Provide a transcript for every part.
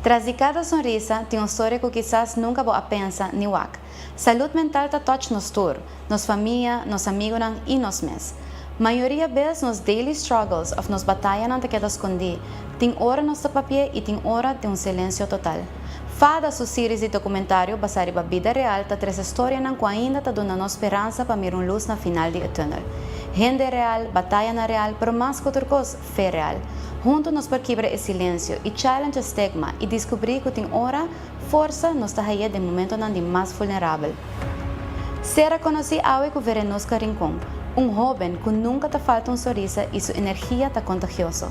Tras de cada sonrisa, tem uma história que quizás nunca vou a pensar ni wak. Saúde mental está touch nos tur, nos família, nos amigos e nos mes. Maioria vez nos daily struggles of nos batalha não te queda escondi, tem hora nos papel e tem hora de silêncio total. Fada sua séries de documentário baseada na vida real, tá três histórias que ainda tá dando esperança para mirar luz na final do túnel. Gente real, batalha na real, pero mais que outra coisa, fé real. Juntos nos perquebra o silêncio e challenge o estigma e descobrir que tem hora, força nos tá aí de momento de mais vulnerável. Será conheci algo que Verenosca Rincón, jovem que nunca te falta sorriso e sua energia está contagiosa.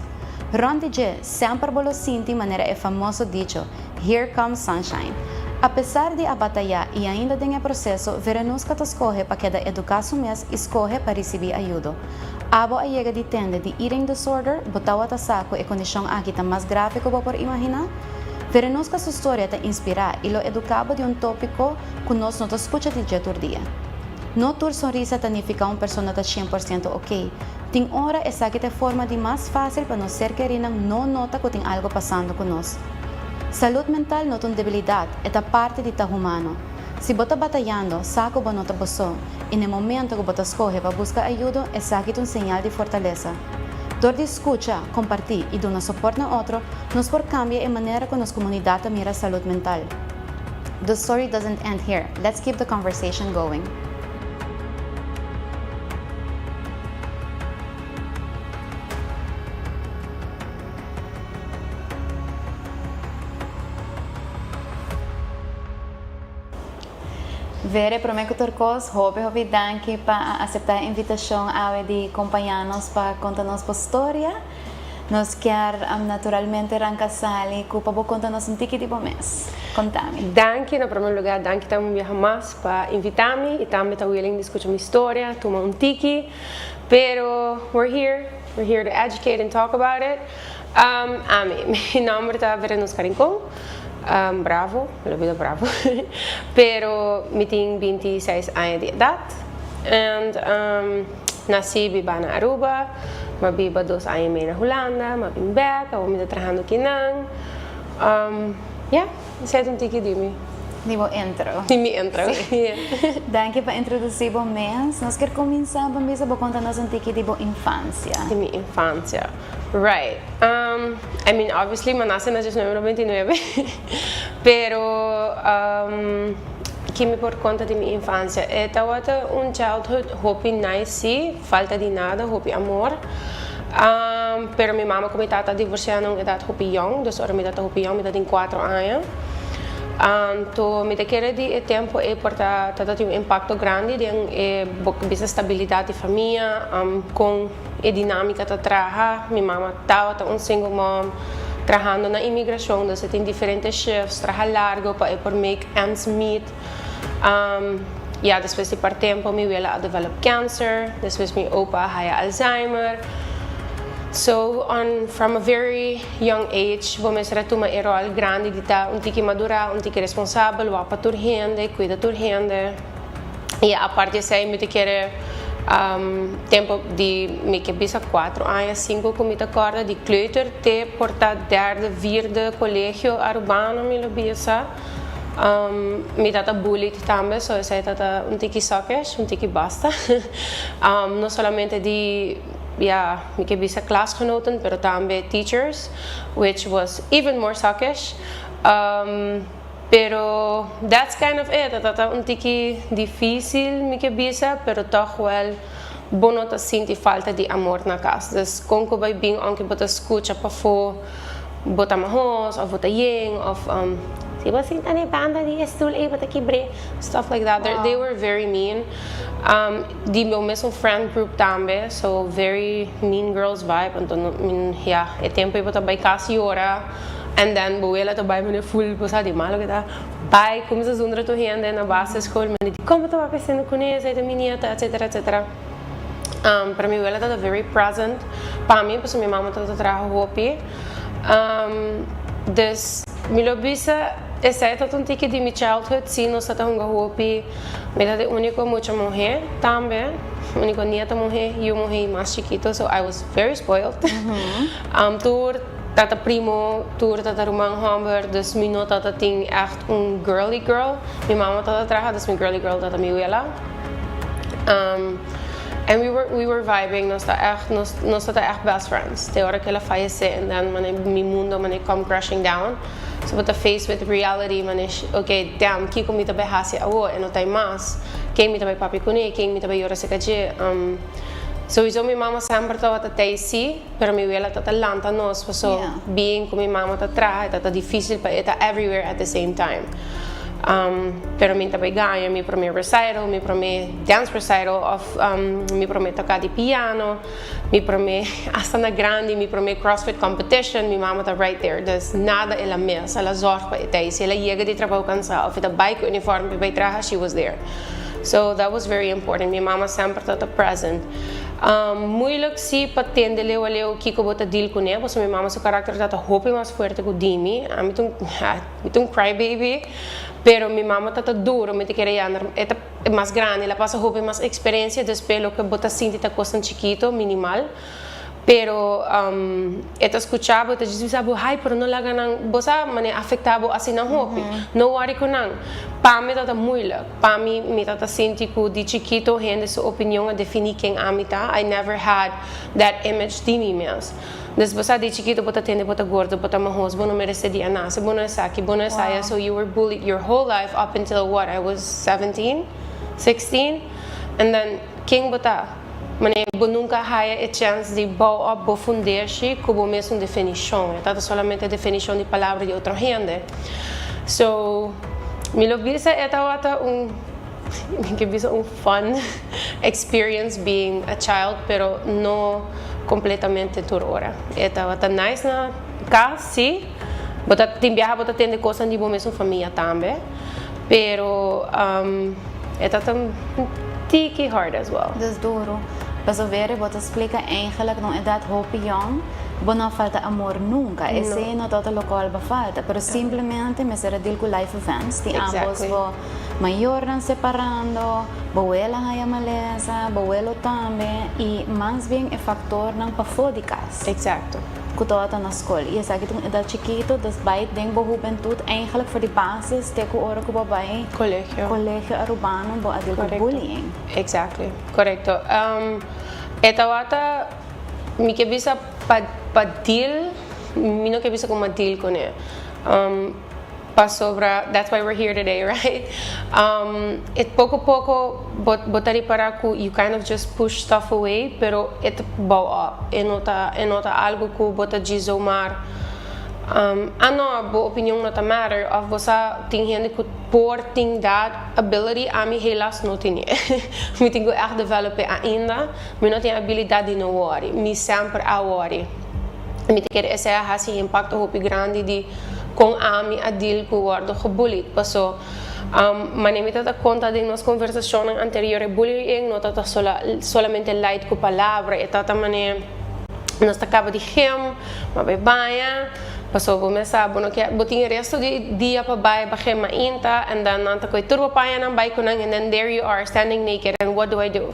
Ron DJ sempre volou sentir maneira é famoso dicho, Here comes sunshine. Apesar de a batalhar e ainda em processo, Verenosca te escolhe para cada educação mês e escolhe para receber ajuda. Abo a chega de tende de eating disorder, botawa ta saco e condição aqui tá mais grave que por imaginar. Verenosca sua história te inspira e lo educabo de tópico que nós não te escuta de dia por dia. No tur sonrisa significa persona tá 100% ok. Tem hora essa que te forma de mais fácil para nós ser querida não nota que tem algo passando com nós. Saúde mental não tem debilidade, é parte de ta humano. Se você está batalhando, saco você não está boçou, e no momento que você escolhe para buscar ajuda, essa é um sinal de fortaleza. Dor de escuta, compartir e dar suporte a outro, nos por cambiar a maneira que nossa comunidade mira a saúde mental. The story doesn't end here. Let's keep the conversation going. Vere, prometo turcos, hobby danke para aceitar a invitação a de acompanhar-nos para contar-nos a história. Nós quer naturalmente arrancar sali, que para contar-nos tiki tipo mês. Contame. Danke, no primeiro lugar, danke também mais para invitar-me e também estar willing de escutar minha história, tomar tiki. Pero we're here to educate and talk about it. Mi nome é Verenosca Rincón. Bravo, la vida bravo, pero me tenho 26 anos de idade and nasci viva na Aruba, mas viva 2 anos e meio na Holanda, mas vim back, eu me trabalhando aqui não, isso é tiki de mim. Dibo intro. Mi intro. Danke para introduzir o mês. Nós queremos começar a contar-nos tiki de infância. De minha infância. Right. I mean, obviously, eu nasci na 1999, pero que me por conta de minha infância é childhood hope nice, falta de nada, hope amor. Pero minha mama como estava divorciada em idade hope young, dus ora me data hope young, me tem 4 anos. To me te quer de tempo e porta ter um impacto grande em bisa estabilidade de família, com a dinâmica da trabalho. Minha mama estava single mom, trabalhando na imigração, então tem diferentes shifts, trabalho largo para por make ends meet. Depois de par tempo, me veio a develop cancer, depois meu opa tinha Alzheimer. So, from a very young age, vou será uma rol grande de estar tiki madura, tiki responsável, wapa tur gente, cuida tur gente. E a parte disso, me te quer tempo de me que bisa 4 anos, 5 como te acorda de kleuter te portar derde, vierde colégio urbano me lo bisa. Me tata bullied também, so essa tata tiki soccer, tiki basta. Não somente de me que bisa klasgenoten, pero também teachers, which was even more suckish. Pero that's kind of it. Tata tiki difícil me que bisa, pero toch wel bono ta sinti falta de amor na casa. Dus konko bij bing anke bota escucha pa fo bota mahos of bota yeng of si ba sinta ni banda di estul e bota kibre, stuff like that. Wow. They were very mean. Die meu mesmo friend group também, so very mean girls vibe. Então, é tempo eu bota by casa ora, and then boela to by mene full posa di malo kita. By começa a zundra to gente na base school, mas de como tu vai pensando com isso, aí minha etc etc. Para mim ela tá very present. Para mim, porque minha mama tá trabalhando hopi. Des milobisa essa é um tiki de minha childhood, sim, nós estamos jogando hopi. Me dá de único muita mulher também, único nieta mulher e eu mulher mais chiquito, so I was very spoiled. Tur tata primo tour tata rumang hamber, dus mi no tata ting echt een girly girl. Mi mama tata traga, dus mi girly girl tata mi wela. And we were vibing, nos tata echt best friends. Te hora que ela fallece, and then mi mundo come crashing down. So but the face with reality, okay, damn, kiko mi tabe hasi awo, and otay mas. Keng mi tabe papi kuni, keng mi tabe yora se kaje. Sowieso mi mama sempre tava si, pero mi abuela tata lanta nos, so being con mi mama tata tata difícil pa eta everywhere at the same time. Pero mi tabe ganha, mi prome recital, mi prome dance recital, mi prome tocar di piano, mi prome hasta na grande, mi prome CrossFit competition, mi mama tá right there. Dus nada ela mesa, ela zorg pa eta. Se ela chega de trabalho cansada, of ita bike uniforme pa traja, she was there. So that was very important. Mi mama sempre tata present. Moeilijk sim para atender leu kiko bota deal com ele, porque minha mama seu caráter tá hope mais forte que o Dimi. A mim um cry baby, pero minha mama tá duro, me te querer andar, é mais grande, ela passa hope mais experiência despelo que bota sinti tá coisa chiquito, minimal. Pero esta escuchaba, esta dizia, "Ai, pero não laga nang, bosa mane afetado assim não hope, não worry com nang." Para mim tá muito, para mim me tá senti que de chiquito gente sua opinião a definir quem amita. I never had that image de mim mesmo. Desde de chiquito bota tende bota gordo, bota marrom, bono merece dia nasa, bono saki, bono saia. So you were bullied your whole life up until what? I was 17, 16, and then king bota. Mane nunca haya a chance de boa aprofundar-se como mesmo definição. É solamente a definição de palavra de outra gente. So, me lo bisa esta un fun experience being a child, pero no completamente turora. Esta nice na casa, sim. Bota tem viaja, bota tem de coisas de boa mesmo família também. Pero esta tam tiki hard as well. Dus duro. Mas ver, você explica eigenlijk não é dat hope young, não falta amor nunca. Esse não todo local ba falta, pero simplesmente me será deal com life events, de ambos vão maior não separando, boela haya maleza, boelo também e mais bem é factor não para fodicas. Exacto. Kutoata na escola. E essa aqui é da chiquito, das bait ding bo juventude eigenlijk voor die basis teko ora ko babai colégio urbano bo adil ko bullying. Exactly. Correcto. Etawata mi que bisa padil, mi no que bisa como deal con ele. Pasobra, that's why we're here today, right? It poco botari para ku you kind of just push stuff away, pero it bow up. Enota algo ku bota dizomar. Ano bo opinião nota matter of bosa ting gente ku porting that ability a mi helas no tinha. Mi tenho echt develop ainda, mi no tenho habilidade de no worry. Mi sempre a worry. Mi te quer esse hasi impacto hopi grande de com a mi adil ku guardo gebullied. Paso manimita ta conta de nas conversações anteriores bullying não tá solamente light ku palavra, e tá também nós acaba de gem, mas baia, paso começar bono que botin resto de dia para baia para gem inta, and then nanta koi turbo paia nang bai kunang, and then there you are standing naked, and what do I do?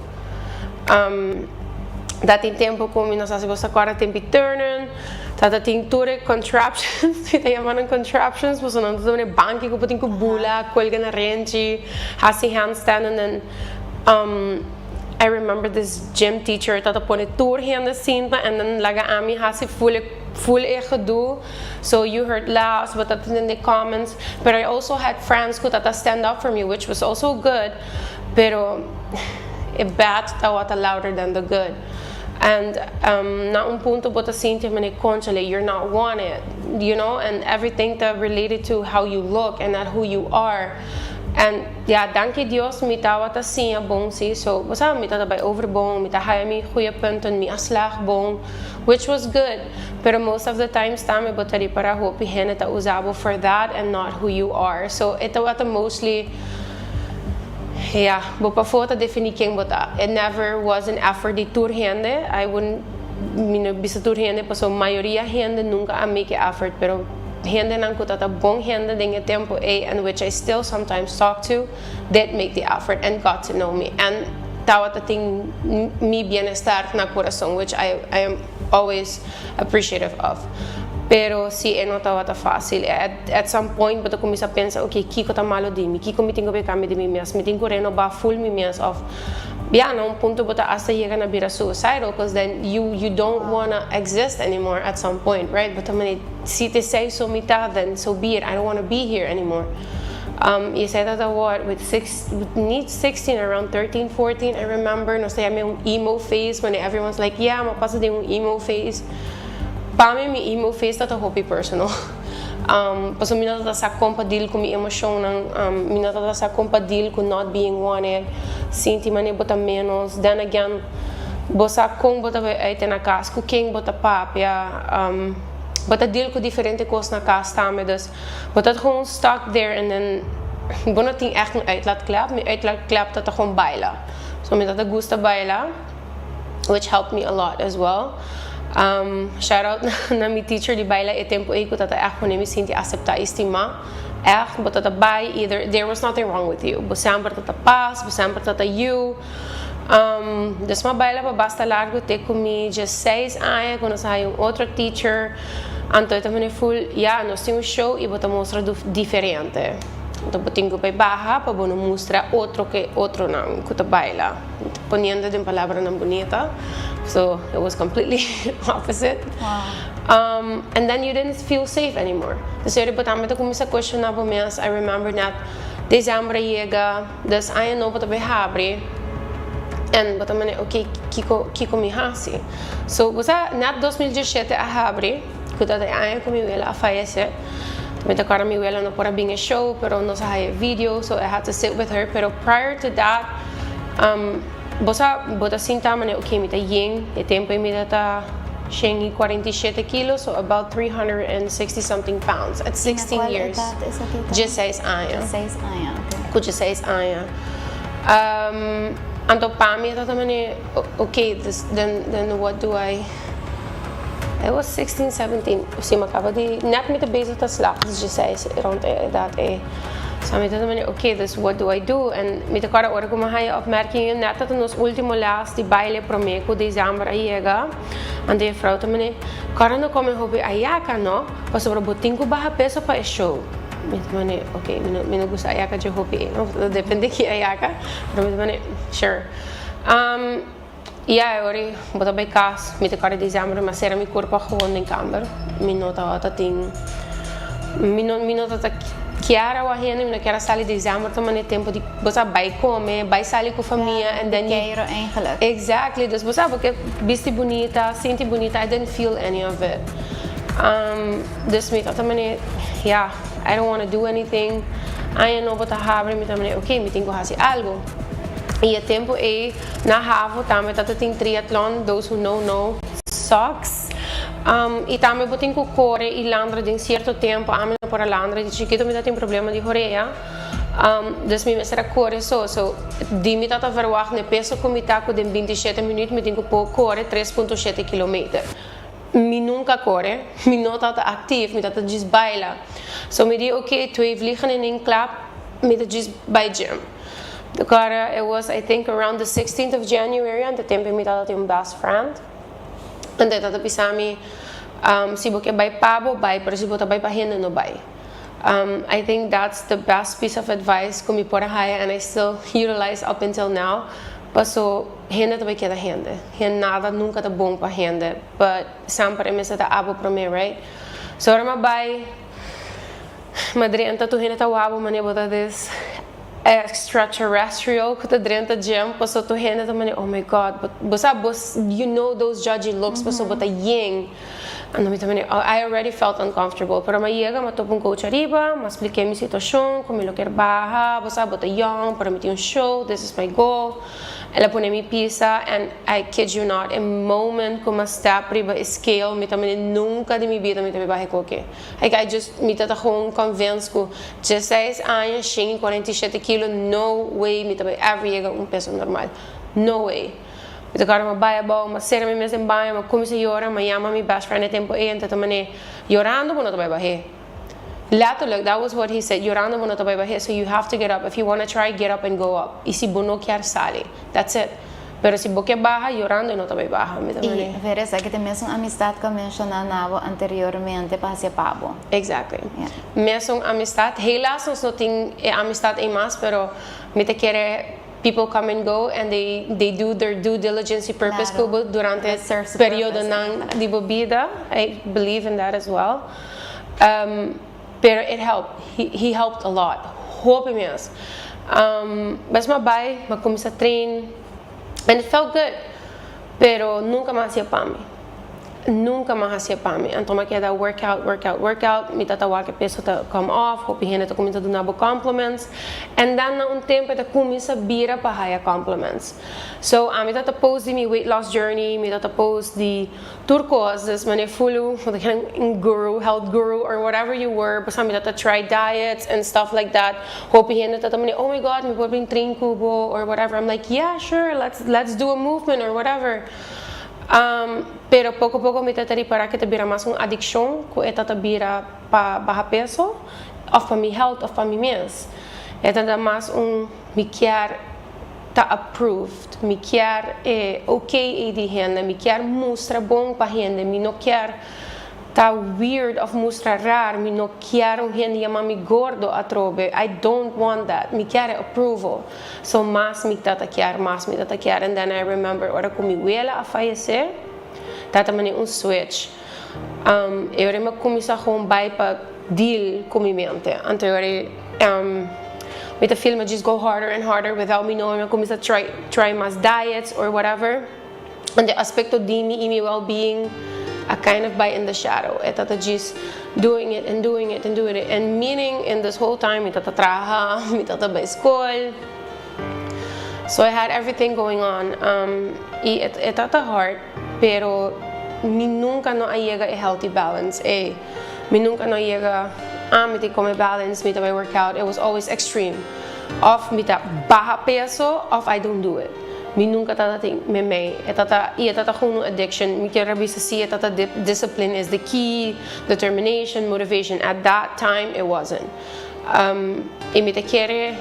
Dat in tempo como nós fazemos agora tempo turnen. Tata ting ture contraptions, kita yaman contraptions, mas não tudo ne banki ko puting ko bula, kuelga na renchi, hasi handstand, and then I remember this gym teacher tata pone tour hande cinta, and then laga ami hasi full gedoe. So you heard laughs, but that in the comments. But I also had friends who tata stand up for me, which was also good. Pero it bad tawata louder than the good. And na un punto bota sinti mane conchale, you're not wanted, you know, and everything that related to how you look and not who you are. And yeah, danke Dios, mi tawa ta siya bong si, so basta mi ta bay overbong, mi ta haya mi goeie punten, mi aslag bong, which was good. Pero most of the time sta mi botari para hopi hene ta usabo for that and not who you are. So ito wata mostly. Yeah, but before to defini quem bota, it never was an effort de tour hende. I wouldn't, bisa tour hende, paso maioria hende nunca a make effort, pero hende nang kutata bong hende dinge tempo and which I still sometimes talk to, did make the effort and got to know me. And tawa tating mi bienestar na corazón, which I am always appreciative of. Pero si não estava fácil. At some point, eu comecei a pensar, ok, kiko tá malo de mim, kiko me tenho que cambiar de mim mesmo, me tenho que renovar full me mesmo of. Yeah, no punto bota hasta llega na bira suicidal, because then you don't wanna exist anymore at some point, right? But I mean, si te say so mitad, then so be it. I don't wanna be here anymore. You said that what with 16, around 13, 14, I remember, no sé, un emo phase when everyone's like, yeah, I'm passa de un emo phase. Para mim, mi emo phase tá hobby personal. Paso mina tá sa compadil com mi emoção, mina tá sa compadil com not being wanted, sinti mane bota menos, then again, bosa kung bota aí na casa, com quem bota papia, bota deal com diferente coisas na casa também, dus bota gewoon stuck there and then, bona ting echt een uitlaatklep, mi uitlaatklep dat gewoon baila, so mi dat gusta baila, which helped me a lot as well. Shout out na mi teacher di baila e tempo ko tata echt wanneer mi sinti accepta estima echt but tata bai either there was nothing wrong with you sempre tata paz sempre tata you dus ma baila pa basta largo te comi 16 anos quando saiu outro teacher então também full nós temos show e bota mostra diferente então botingo pa baja pa bono mostra outro não que ta baila poniendo de palavra não bonita. So it was completely opposite. Wow. And then you didn't feel safe anymore. Dus eu botava me começar a questionar por mês. I remember that dezembro chega, dus aí não botava abre. And botava me okay, kiko me hasi. So você net 2017 a abre, que daí aí comigo ela falece. Met elkaar mi wela no para being a show, pero no sa video, so I had to sit with her. Pero prior to that, bota sinta mane okay mita ying e tempo e mita ta 47 kilos, so about 360 something pounds at 16 years. 16 anos. 16 anos, okay. Com 16 anos. Anto pa mi ta mane okay, then what do I was 16, 17. Sim, acaba de net met de bezig te slapen, dus 16 rond dat So met dat okay, dus what do I do? En met de cara ora como hai opmerkingen net dat nos último las die baile promeco dezembro llega. En de vrouw também, cara no come hobby ayaka no, pa sobre botinho baja peso pa show. Met mane, okay, me no gusta ayaka de hobby, no? Depende que ayaka, pero met mane, sure. Ori, bota bij kaas, met de cara dezembro, mas era mi corpo gewoon in kamer. Mi nota ting, mi nota Chiara wahena mina Chiara sali dezembro também tempo de bosa vai comer, vai sair com a família and then quero eigenlijk. Exactly, dus bosa porque viste bonita, senti bonita, I didn't feel any of it. Dus met também I don't want to do anything. Aí não vou abre me também, okay, me tenho que fazer algo. E o tempo na Havo também tem triathlon, those who know socks. E também eu tenho que correr e landra de certo tempo, a minha para landra de chiquito me tem problema de horeia. Dus me será correr so de me tá verwacht ne peso com me tá com de 27 minutos me tenho que correr 3.7 km. Me nunca corre, me não tá ativo, me tá desbaila. So me di okay, twee vliegen in een klap, me tá desbai gym. Agora, it was, I think, around the 16th of January, and the tempo me tá um best friend. And then tata pisami, si boke bay pabo bay, pero si bota bay pahina no bay. I think that's the best piece of advice kung mi pora haya, and I still utilize up until now. Paso, hende ta bay queda hende. Hen nada nunca ta bom pa hende, but sempre me sa ta abo pro me, right? So ora ma bay, madrienta tu hende ta wabo mane bota this extraterrestrial kuta drenta gym paso to henda tamane oh my god but boss you know those judgy looks paso bota ying ano mi tamane I already felt uncomfortable pero maiega matop un coach arriba mas expliquei mi situação como lo quer baja bossa bota young para meter um show this is my goal ela pone mi pizza and I kid you not a moment como step riba scale mi tamane nunca de mi vida mi tamane barre qualquer like I just mi tata gewoon convince ko 16 anos 47 kilos no way mi tamane ever llega un peso normal no way. Então agora uma baia boa, uma cera me mesmo em baia, uma comecei a chorar, uma chama minha best friend tempo e então também chorando, mas não vai barrer. Letterlijk, that was what he said. Llorando mo na tabay bahe, so you have to get up. If you want to try, get up and go up. Y si bono quer sale. That's it. Pero si boque baja, llorando no tabay baja. Y verás que tem mesmo amistad que mencionava anteriormente para ser pabo. Exactly. Yeah. Mesmo amistad. Helaas ons no ting amistad e mas, pero me te quiere people come and go and they do their due diligence y purpose Claro. durante That serves the periodo purpose, ng di bebida. I believe in that as well. Pero it helped. He helped a lot. Hope mesmo. Mas mabay, magkumisa train, and it felt good. Pero nunca mais hacía para mí. Nunca mais hacía para mí. Então, eu queria workout. Me tatawa que peso ta come off. Hope hina ta começa a dar compliments. And then, na tempo, ta começa a bira para higher compliments. So, me tata post the weight loss journey. Me tata post the turcos. Mane fulu, guru, health guru, or whatever you were. Basta me tata try diets and stuff like that. Hope hina tata mane, oh my God, me pwede train kubo or whatever. I'm like, yeah, sure, let's do a movement or whatever. Pero pouco a pouco me tentei para que te vira mais uma adicção, que é tata vira para baixar peso, ou para minha health, ou para mim mesmo. É tata mais me quer tá approved, me quer ok de gente, me quer mostrar bom para gente, me não quer tá weird of mostrar rar, me não quer gente chamar me gordo a trobe. I don't want that. Me quer approval. So mais me tata quer, and then I remember ora com minha abuela a falecer, tata mane switch. Eu era comecei com para deal com minha mente. Então with the film I just go harder and harder without me knowing. I comecei a try mas diets or whatever. And the aspecto de me well-being, I kind of bite in the shadow. Tata just doing it. And meaning in this whole time, tata trabaja, tata by school. So I had everything going on. Tata hard, pero mi nunca no llega a healthy balance. Mi nunca no llega me te come balance, me te workout. It was always extreme. Of me te baja peso, of I don't do it. Mi nunca tata ting me tata gewoon addiction. Mi kera bisa si tata discipline is the key, determination, motivation. At that time it wasn't. Mi te kere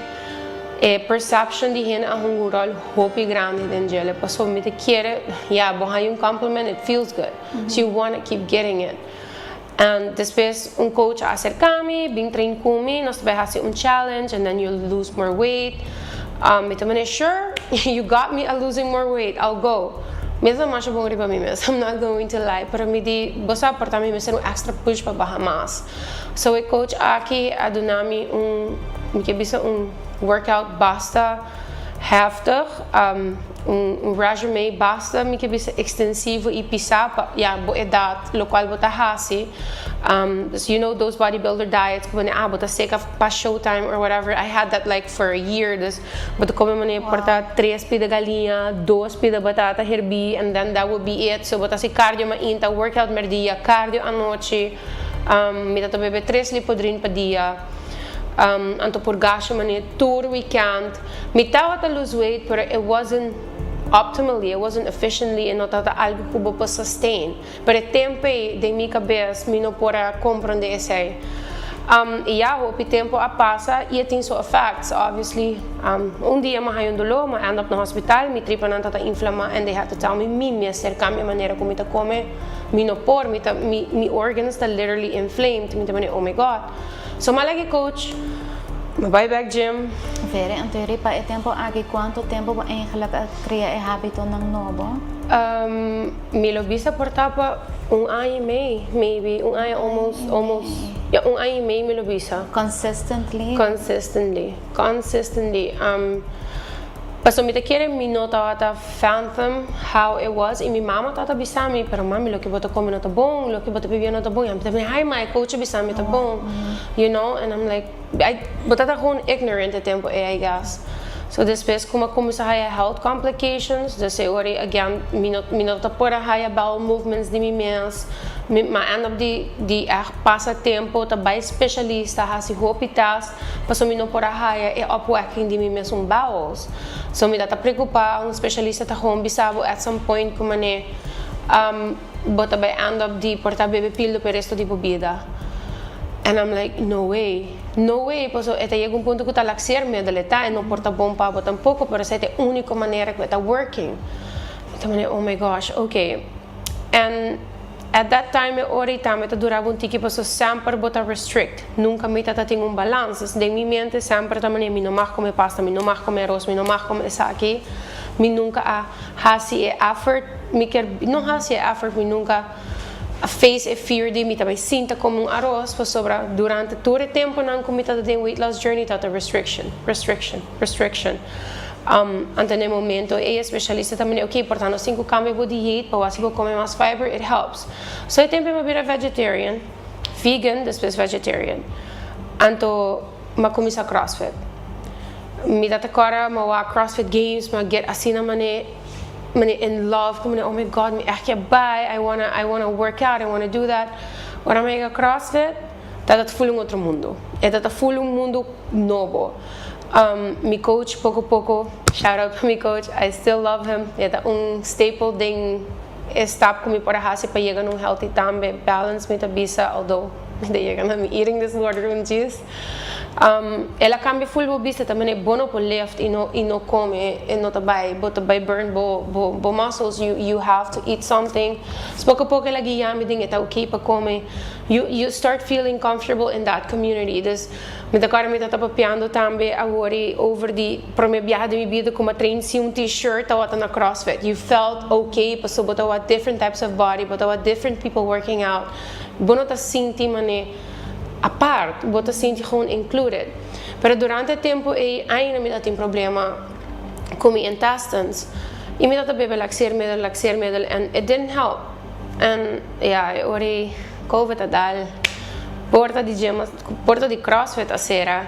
perception di hen a hungural hopi grande dengele. So mi te kere boha yung compliment, it feels good. So you want to keep getting it. And después coach acercame, bing train kumi, nos behasi challenge, and then you'll lose more weight. Sure, you got me losing more weight, I'll go. Mesmo mais bom para mim mesmo, I'm not going to lie. Pero me di, basta para mim mesmo extra push para baixar mais. So o coach aqui adunami me kebisa workout basta heftig, resume basta me kebisa extensivo e pisar bo edad, lo qual bota hasi. So you know those bodybuilder diets, when bota seca pa showtime or whatever. I had that like for a year. Bota come mane porta 3 pida galinha, 2 pida batata herbi, and then that would be it. So bota si cardio mainta, workout merdia, cardio anoche. Me tata bebe 3 lipodrin pa dia. Anto purgasho mane tour weekend. Me tawa ta lose weight, but it wasn't optimally, it wasn't efficiently, and not algo que eu possa sustain. Pero tempo de minha cabeça, me não pora compreender isso. E o tempo passa e tem seus effects. Obviously, dia eu hayo dolor, eu end up no hospital, me tripa não tá inflama, and they had to tell me acercar minha maneira como eu come, me não por, me organs tá literally inflamed, me também, oh my God. So malagi coach, my back gym. Vere, então ripa tempo aqui quanto tempo eigenlijk cria hábito ng novo? Me lo bisa portava ano e meio, maybe ano almost. Yeah, ano e meio me lo bisa. Consistently. Paso me te quiere mi nota fathom how it was. E mi mama tata bisami, pero mami lo que bota come nota bom, lo que bota bebia nota bom. I'm like, hi my coach bisami ta bom, you know. And I'm like, botata gewoon ignorant at tempo I guess. So después como começa a health complications, dus ori again mi nota pora high bowel movements de mi mes. Ma end up di passa tempo ta by specialista hasi hospitais, paso mi no pora high upworking de mi mes bowels. So me data preocupar specialista ta home bisabo at some point como bota by end up di portar bebe pildo per resto di bebida. And I'm like, no way. Pues este llega un punto que está laxarme de la etapa, no porta bom pavo tampoco, pero esa es la única manera que está working. Entonces, oh my gosh, okay. And at that time, ahorita me durava un tiki, pues sempre bota restrict. Nunca me tata tem un balance. De mi mente sempre também mi não mais come pasta, mi não mais come arroz, mi não mais come essa aqui. Mi nunca hasi effort, mi quer não hasi effort, mi nunca face a fear de mi também sinta como arroz, pues sobra durante todo o tempo não comi tata tem weight loss journey tata restriction. Ante no momento, e especialista também, ok, portanto, 5 cambios de dieta, para se comer mais fiber, it helps. So, eu tempo me vira vegetarian, vegan, depois vegetarian. Anto, ma comecei CrossFit. Me dá agora, ma CrossFit Games, ma get assim na mane in love, como oh my God, me echt bij, I wanna work out, I wanna do that. Ora me ga CrossFit, dat full outro mundo. É dat full mundo novo. My coach, pouco a pouco, shout out to my coach, I still love him. Ele é staple ding, stop comigo para hacer para chegar num healthy também, balance me tabisa, although me chega na eating disorder um dias. Ela cambia full bobista também é bom para lift e não come, e não tabai, but tabai burn bo muscles. You have to eat something. Pouco a pouco ela guia me dinga tá ok para comer. You start feeling comfortable in that community. Dus met agora me tá papiando também agora over para me viajar de minha vida com uma train um t-shirt ou até na CrossFit. You felt okay, passou botar what different types of body, botar what different people working out. Bom tá sentir mané a parte, bota sentir gewoon included. Pero durante o tempo ainda me tem problema com meus intestines. E me dá bebe laxer middle, and it didn't help. And yeah, ora COVID a dal, porta de CrossFit a sera.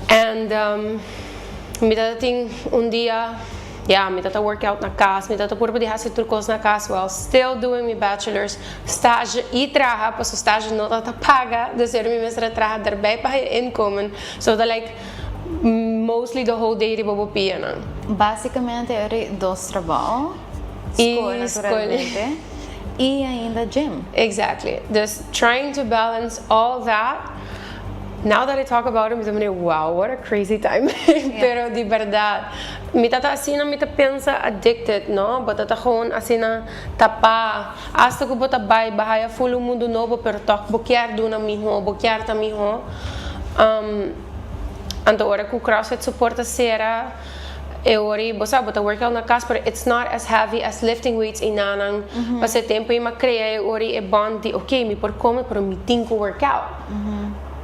And me dá tem dia, me dá workout na casa, me dá por poder fazer trucos na casa, while still doing my bachelor's, estágio e trabalho, para o estágio não tá paga, de ser minha mestra trabalho daarbij para income, so that like mostly the whole day de bobo piano. Basicamente era 2 trabalhos, escola e ainda gym. Exactly. Just trying to balance all that. Now that I talk about it, me wow, what a crazy time. Pero de verdade, me tá assim, me tá pensa addicted, no? Bota tá gewoon assim na tapa, hasta que bota bahaya full mundo novo, pero toc boquear do na mismo, boquear tá mismo. Anto ora que o CrossFit suporta sera, ori bota workout na casa, but it's not as heavy as lifting weights in nanang. Passa tempo e crea ori e bond de okay, me por come, pero me tinko workout.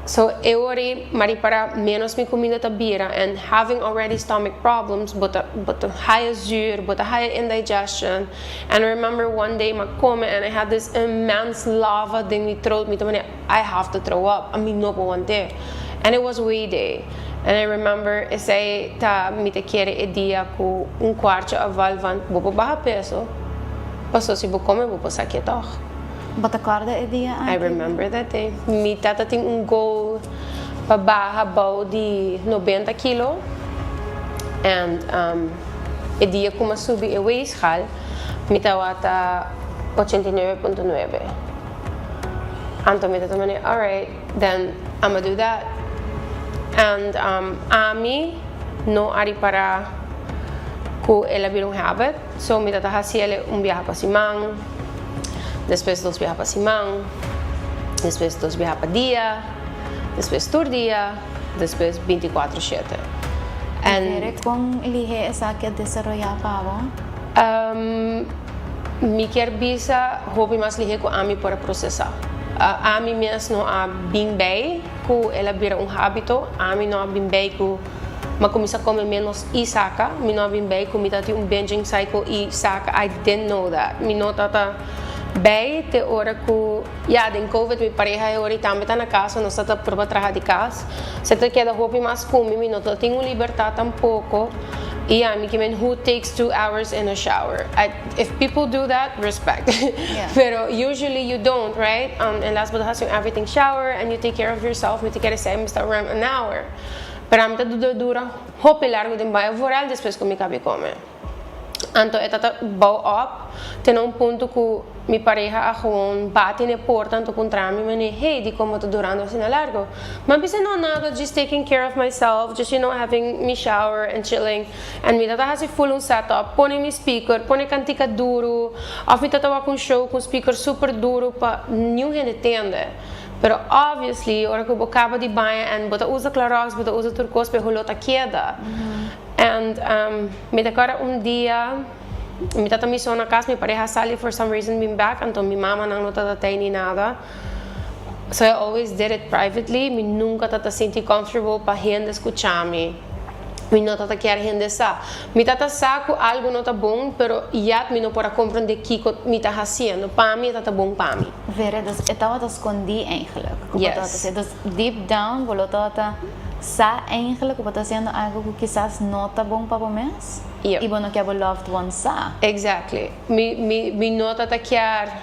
So, eu ori mari para menos mi comida tabira, and having already stomach problems, but a higher zuur, but a higher indigestion. And I remember one day ma come and I had this immense lava in my throat. I have to throw up. I mean, no one day. And it was way day. And I remember I say ta mi te quiere e dia ku quarto a valvan bobo baja peso. Passo si bo come bo passar quieto. But acorda e dia I remember that day. Mi tata tem goal para barra bom de 90 kg. And e dia como subi e weight hal, mi tawata 89.9. Anto mi tata mane, alright, then I'm gonna do that. And ami no ari para ku ela un habit. So mi tata hasiele viaje para Simang. Depois 2 viajes para Simão, depois 2 viajes para dia, depois todo dia, depois 24/7. E com lihe essa que desarrollar pavo? Mi quer bisa hobby mais lihe com ami para processar. Ami mesmo a bem bem, que ela vira hábito, ami não a bem bem que mas começa a comer menos e saca, mi não a bem bem que mi tá tem binging cycle e saca. I didn't know that. Mi não tá bem, te hora que, den COVID, minha pareja agora também está na casa, não está para trabalhar de casa. Se te queda roupa mais comigo, não tenho liberdade tampouco. E me que who takes 2 hours in a shower? If people do that, respect. Pero usually you don't, right? And last but not least, everything shower and you take care of yourself. Me te quer say, Mr. around an hour. Pero me tá dura, roupa largo de baia voral, depois que me cabe comer. Então, eu estava bow up, tem ponto que mi pareja gewoon bate na porta to contra mi mani, hey, di como tô durando assim na largo. Mas bisa no nada, just taking care of myself, just having me shower and chilling. And mi tata hasi full setup, pone mi speaker, pone cantica duro, of mi tata wa com show com speaker super duro pa nenhum gente entende. Pero obviously, ora que eu acaba de banho and bota usa Clorox, bota usa turcos pe holota queda. And me decora dia mi tata mi na casa, mi pareja sali for some reason been back, então mi mama não nota ni nada. So I always did it privately, mi nunca tata senti comfortable pa gente escuchar-me. Mi não tata quer gente sa. Mi tata saco algo não tá bom, pero yat mi não pode compreender que mi tá fazendo. Pa mi tá bom pa mi. Vera, dus estava te escondi eigenlijk. Yes. Dus deep down, volota sa eigenlijk op tá fazendo algo que quizás não tá bom para mês. Yep. E bom que a loved one sa. Exactly. Mi não tata quer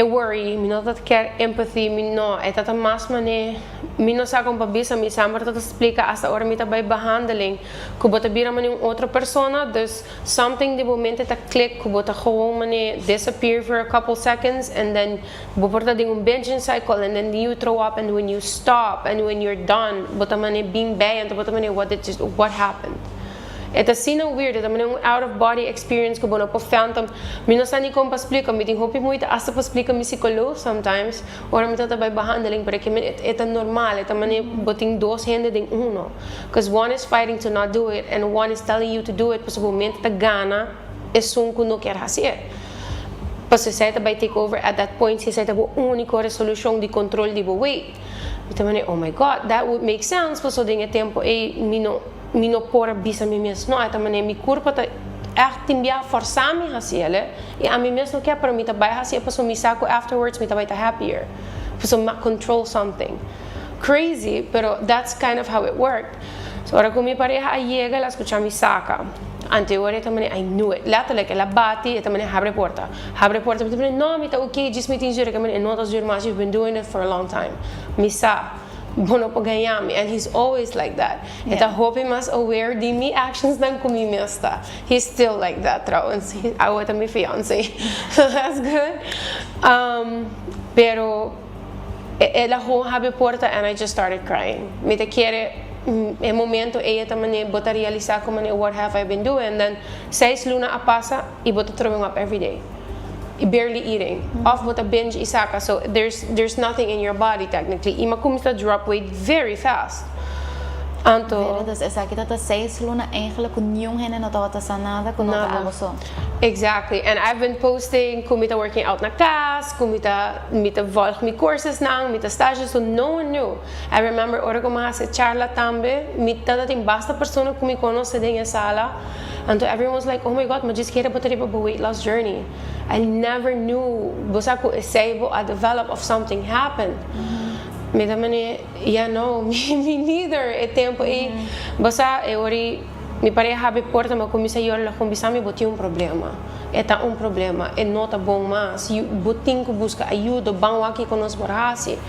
worry, mi não tata quer empathy, mi não. É tata mais mané. Mi não sabe como babisa, mi samar tata explica hasta hora mi tá by behandeling. Que bota bira mané outra persona, dus something de momento tá click, que bota gewoon mané disappear for a couple seconds, and then bota ding binging cycle, and then you throw up, and when you stop, and when you're done, bota mané being bad, and bota mané what happened. It's assim weird, it's um out of body experience que bono po phantom. Mi não sei como para explicar, mi tem hopi muito hasta para explicar mi psicólogo sometimes. Ora mi tata by behandeling, pero que it's normal, it's mané boting dos gente ding uno. Because one is fighting to not do it, and one is telling you to do it, pues o momento ta gana, es un que não quer fazer. Pues se sai by take over at that point, se sai ta bo única resolução de controle de bo wait. Então mané, oh my god, that would make sense, pues o dinge tempo mi não pode bisa mi mesmo não então mané mi corpo tá echt timbia forçar me haciele e a mi mesmo não quer para mi tá vai hacia para mi saco afterwards mi tá vai tá happier para control something crazy pero that's kind of how it worked so ahora con mi pareja llega la escucha mi saca anterior também I knew it letterlijk ela bate e também abre porta também no mi tá okay just me tinha que me não tá juro mas you've been doing it for a long time mi sa bono po ganhar-me, and he's always like that. Yeah. Então, hope he mas aware de mi actions não comi mesta. He's still like that, trouwens. I was my fiancé, so that's good. Pero ela abre porta and I just started crying. Me te quiere em momento ella também bota realizar como what have I been doing, and then 6 luna a passa e bota throwing up every day. Barely eating, off with a binge isaka, so there's nothing in your body technically. Ima kumista drop weight very fast. Anto. Dus essa aqui tá 6 luna eigenlijk com nenhum hene não tá nada com nada abuso. Exactly, and I've been posting kumita working out na class, kumita volg mi courses nang, mita stages, so no one knew. I remember ora como hace charla tambe, mita da tem basta persona que me conhece dentro sala. And so everyone was like, oh my god, mas just quero botar a weight loss journey. I never knew bosa ko isable a develop of something happened. Me tamane, yeah no, me neither. E tempo e bosa e ori mi pareja abre porta mas comecei a olhar com bisami boti problema. Eta problema, e não tá bom mas. Botin que busca ajuda, bom aqui conosco borrasi.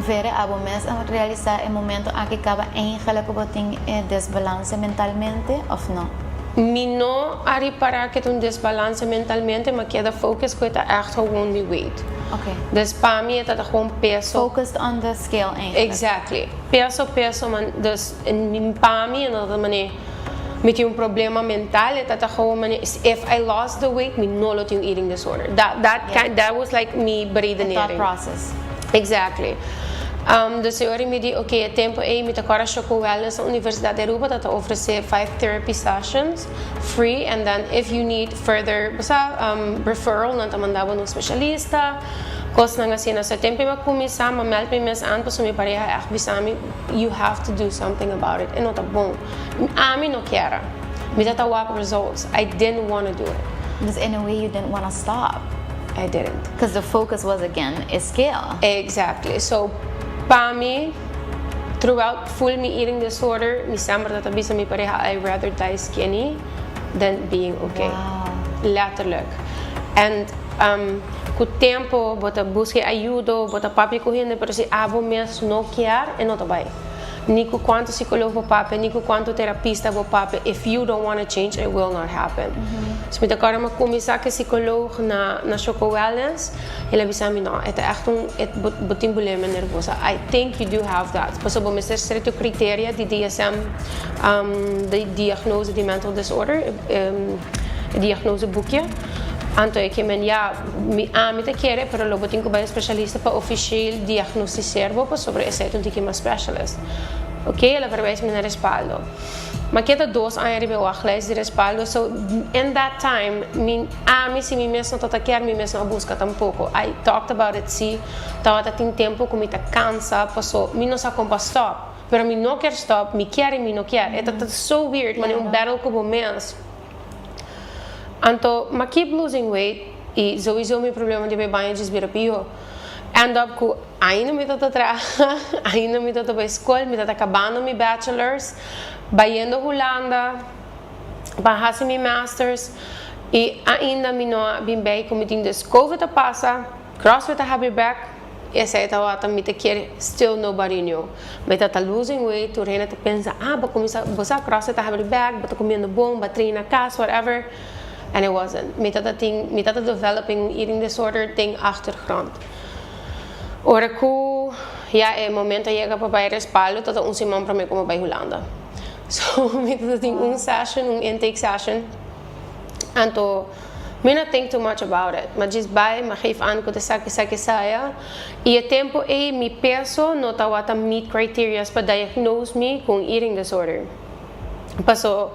Vera, abo mes a realizar el momento a que acaba eigenlijk botin desbalance mentalmente of no? Mi no a reparar que un desbalance mentalmente, mas queda focus que tá echt gewoon die weight. Okay. Dus para mim é gewoon peso. Focused on the scale eigenlijk. Exactly. Peso, man. Dus para mim é mané. Me tinha problema mental, é gewoon mané. If I lost the weight, me no lo tinha eating disorder. That was like me breathing. Thought process. Exactly. Dus eu me di, okay, é tempo aí, me agora chocou wellness na Universidade de Aruba, that oferecer 5 therapy sessions free, and then if you need further referral, nanta mandava no specialista. Kos na nga sina sa tempo makumisa, mamelt me mes an, paso mi pareha echt bisami, you have to do something about it. E não tá bom. Ami no quero. Me tatawa results. I didn't want to do it. Because in a way you didn't want to stop. I didn't. Because the focus was again a scale. Exactly. So para mim, throughout full me eating disorder, mi sempre tatabi mi pareha, I rather die skinny than being okay. Wow. Letterlijk. And com o tempo, bota busque ajuda, bota papi correndo, pero se abo mesmo não quer, e não tá bem. niku quanto psicólogo pape, niku quanto terapista pape. If you don't want to change, it will not happen. Dus met elkaar maar comisar que psicólogo na Choco Wellness, ele bisa mi no, het echt botin bulema nervosa. I think you do have that. Pas op Mr. Certo criteria di DSM, de diagnose di mental disorder, diagnose boekje. Anto é que me quer, pero logo tenho que ir especialista para oficial diagnosticar para sobre esse um tipo mais specialist. Ok, ela verwijst me naar respaldo. Maar ik heb 2 anos de wachtlijst de respaldo, so in that time, se me mesmo não quer me mesmo a busca tampouco. I talked about it, sim, tava tem tempo que me tá cansa, passou, me não sabe como stop, pero me não quer stop, me quer e me não quer. É so weird, mas é battle como mês. Anto, ma keep losing weight e sowieso meu problema de banho desvira pior. End up com ainda me tô trabalhando, ainda me tô para escola, me tô acabando meu bachelor's, indo Holanda, para fazer meu master's e ainda me não bem bem como tem des COVID a passa, CrossFit a have back. Essa é a outra me te quer still nobody knew. Me tá losing weight, tu reina te pensa, vou começar a CrossFit a have back, vou comendo bom, vou treinar casa, whatever. And it wasn't. Me tata developing eating disorder ting achtergrond. Ora que é momento chega para ir respaldo, tata semana para mim como vai Holanda. So me tata ting session, intake session. Anto me not think too much about it. Mas just by, me geef aan que te saia. E o tempo me peso no tawata meet criteria para diagnose me com eating disorder. Paso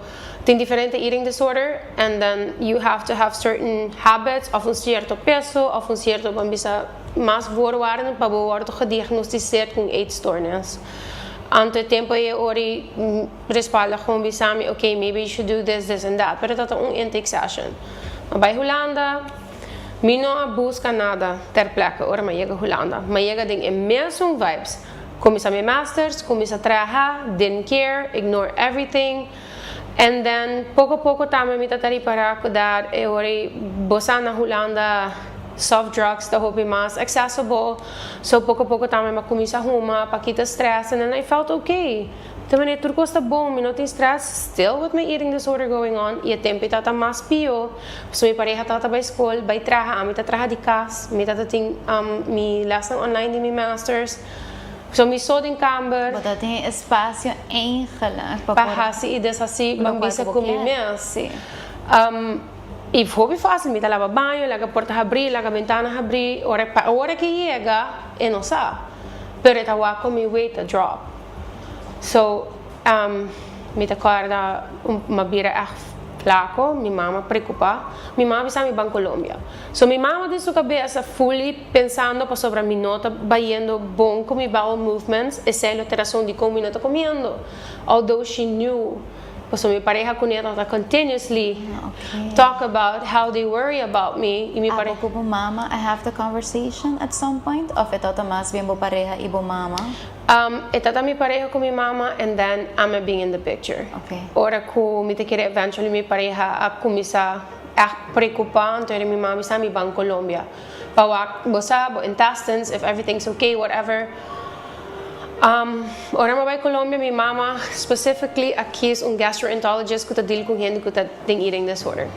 tem diferente eating disorder, and then you have to have certain habits of certo peso, of certo bisa mais voorwaarden para worden gediagnosticeerd com eetstoornis. Ante tempo ori respalda gewoon bisa me, okay, maybe you should do this and that. Pero dat intake session. Maar bij Holanda, me não busca nada ter plekke, ora maar chega Holanda. Maar chega ding immense vibes. Começa mijn masters, começa a trabalhar, didn't care, ignore everything. And then, pouco a pouco também me tentei para cuidar. Eu ori bossa na Holanda, soft drugs, da hobby mais accessible. So pouco a pouco também me comecei a arrumar para quitar stress, and then I felt okay. Também tudo costa bom, me não tem stress. Still with my eating disorder going on. E o tempo está mais pior. So minha pareja está para a escola, vai trabalhar, me trabalhar de casa, me está tem me lesson online de minha masters. So me sou em kamer. Mas tem espaço eigenlijk para fazer e desassi, bambisa comigo mesmo. E foi fácil, me lava banho, laga porta abrir, laga ventana abrir, hora que chega, eu não sei. Pero estava com meu weight a drop. So, me acorda uma bira flaco, minha mama preocupa. Minha mama bisa mi ban Colômbia. So minha mama de sua cabeça fully pensando para sobre minha nota, baiando bom com meu bowel movements, e sei a alteração de como minha nota comendo. Although she knew, so minha pareja com ela continuously talk about how they worry about me. E minha pareja com mama, I have the conversation at some point, of ito mas bem bo pareja e bo mama. Ito minha pareja com minha mama, and then I'm being in the picture. Okay. Ora que me te querer eventually minha pareja a começar a preocupar, então minha mama está me ban Colômbia. Para bossa, intestines, if everything's okay, whatever. Ora ma vai Colômbia, minha mama specifically aqui é gastroenterologist que deal com gente que tem eating disorder.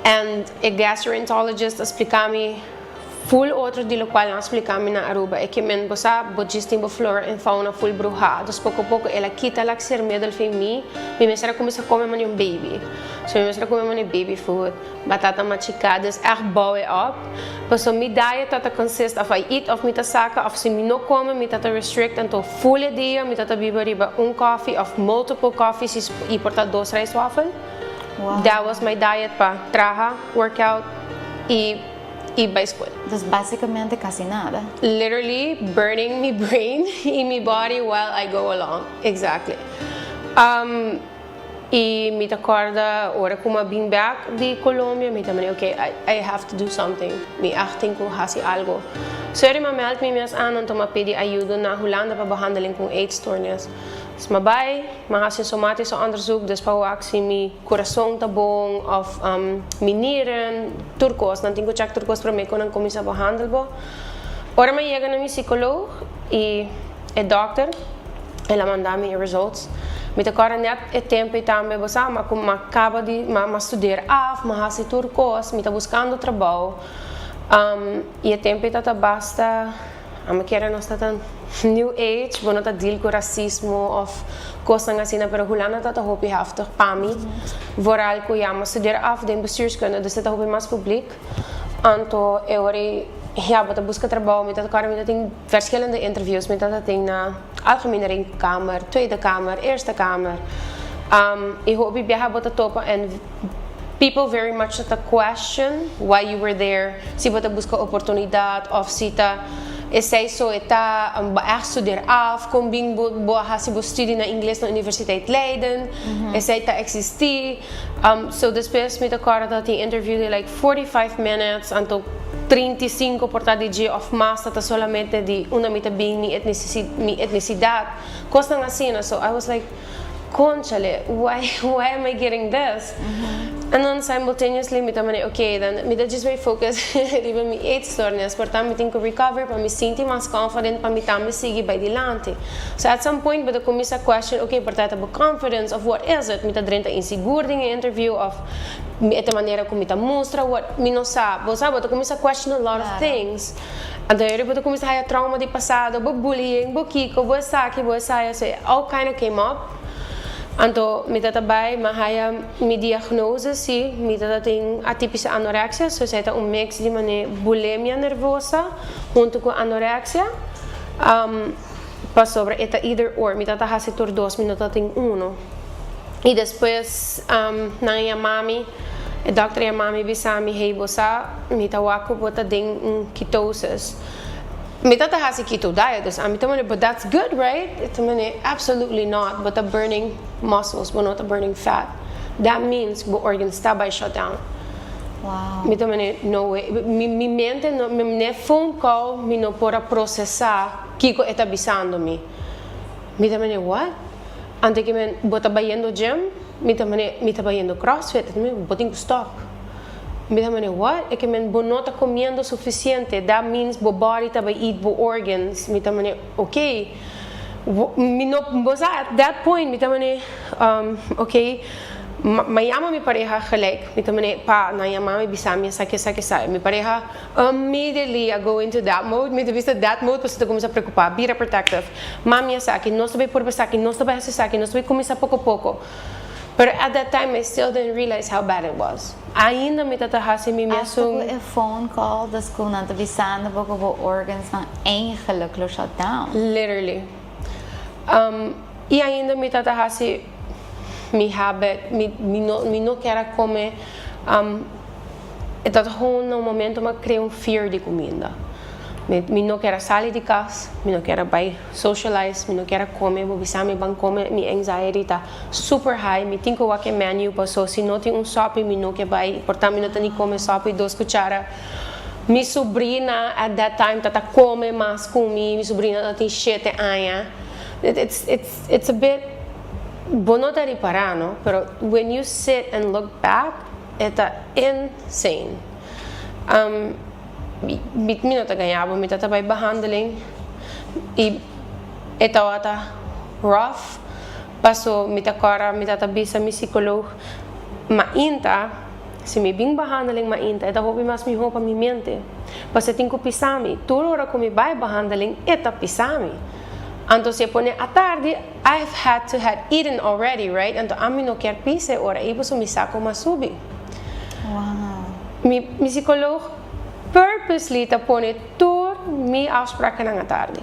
And a gastroenterologist explica-me full outro de lo qual explica-me na Aruba é que men bossa bogistim bo flora and fauna full bruja. Dus pouco a pouco ela quita la ser medel fe mi mesra começa a comer man baby. So me mesra comer man baby food, batata machicadas, bow it up. But so my diet that consists of I eat of mita saka of si mi no come mita to restrict until full dia mita to biberiba coffee of multiple coffees e porta 2 rice waffle. Wow. That was my diet pa traha, workout e by school. Dus basicamente casi nada. Literally burning my brain in my body while I go along. Exactly. E me acorda, ora como bem back de Colômbia, me também, okay, I have to do something. Me achting ko hasi algo. So eu me meld me mes aan om te pedir ajuda na Holanda para behandeling com eetstoornis. Dus mabay, mahasi somatische onderzoek, dus para se mi coração tá bom, of mi nieren, turcos, não tenho que check turcos para mim quando começa a behandel bo. Ora me chega na mi psicólogo e doctor. ela mandava-me os resultados. Met agora net é tempo e também você mas acaba de estudar mas há setor coisas, me tá buscando trabalho. E é tempo e tá basta, me quero nós tá new age, bom tá deal com racismo ou coisas assim, pero hulana tá hopi haftig para mim. Vooral que ja, mas estudar den bestuurskunde, dus dat hopi mais publiek. Anto ja, wat busca trabalho, met dat elkaar met dat verschillende interviews, met dat ding na algemene ringkamer, tweede kamer, eerste kamer. Ik hoop ik bij wat toppen and people very much that question why you were there. Si wat busca oportunidade of si ta sei so eta echt studeer af, kom bing bo hasi bo studie na inglês na Universiteit Leiden. Sei ta existi. So depois met elkaar dat die interview like 45 minutes until 35 portadigi of más hasta solamente de una mitad bien mi etnicidad. Cosas así, so I was like, conchale, why am I getting this? And then simultaneously, me tamane, okay, then me just very focus, even me eetstoornis, maar dan me think recover, pa me sinti mas confident, pa me tam me sigi by dilante. So at some point, but kom a question, okay, but that about confidence of what is it? Me ta drenta inseguro in interview of esta maneira como me ta mostra what me não sabe, você sabe, começa a question a lot of things. And then eu começa a trauma de passado, bullying, kiko, boa saia, so all kind of came up. Anto me tatabay mahaya mi diagnose si mi tatating atypische anorexia, so zij een mix die mane bulimia nervosa junto com anorexia. Pas sobre eta either or, mi tata hasi tur 2, mi tating 1. E depois na mami, a doctor mami bisami hey bosa, mi tawaku bota ding ketosis. Me tata hasi keto diet, dus but that's good, right? Absolutely not. But the burning muscles, but not the burning fat. That means the organs by shut down. Wow. Me no way. Mi mente no, me phone call, me no pora processar kiko eta bisando mi. Me tamane what? Ante que me bota bayendo gym, me bayendo CrossFit, me boting stop. Me tamane what? É que men bonota comendo suficiente. That means bo body tá by eat bo organs. Me tamane okay. Me no bosa at that point me tamane okay. Mayama mi pareja gelijk. Me tamane pa na yamama bisami sake sai. Mi pareja immediately I go into that mode. Me vista that mode pues te começa a preocupar. Be protective. Mami sake, no sabe por sake, no sabe sake, no sabe começa pouco a pouco. But at that time, I still didn't realize how bad it was. Ainda me tatahasi mi mesmo. After a phone call, the school na avisando pouco organs na eigenlijk shut down. Literally. E ainda me tatahasi mi habit, mi no quero comer. Dat gewoon no momento me crea fear de comida. Me não quero sair de casa, me não quero vai socialize, me não quero comer, vou visar me bang comer, minha anxiety tá super high, me tenho que o que menu passou, se não tem sopa, me não quero vai, portanto me não tenho que comer sopa e 2 cucharas. Minha sobrinha at that time tá come mais comigo, minha sobrinha tem 7 anos. It's a bit bonito de reparar, no? Pero when you sit and look back, it's insane. Mi no ta ganhava, mi tatabay behandeling e etawata rough. Paso mi takara mi tatabisa mi psikolog mainta, se mi bing behandeling mainta, eta hopi mas mi hopa mi mente. Paso tinko pisami, tulo ora ko mi bay behandeling eta pisami. Anto se pone a tarde, I've had to had eaten already, right? Anto ami no quer pise ora ipo so mi sako masubi. Wow. Mi psikolog purposely tapone tur mi afspraken na tarde.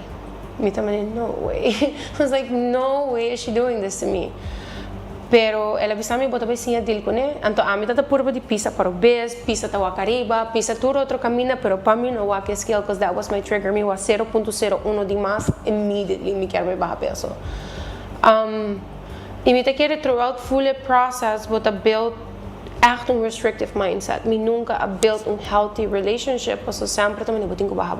Me tamane no way. I was like, no way is she doing this to me. Pero ela bisami bota bem sim a deal com né. Anto a mim tá purba de pisa para o bes, pisa tá wakariba, pisa tur outro caminho, pero para mim no wak skill because that was my trigger. Me was 0.01 de mais immediately me quer me baixar peso. E me tá querer throughout full process bota build echt een restrictive mindset. Me nunca a build een healthy relationship. Paso sempre também botinho baja.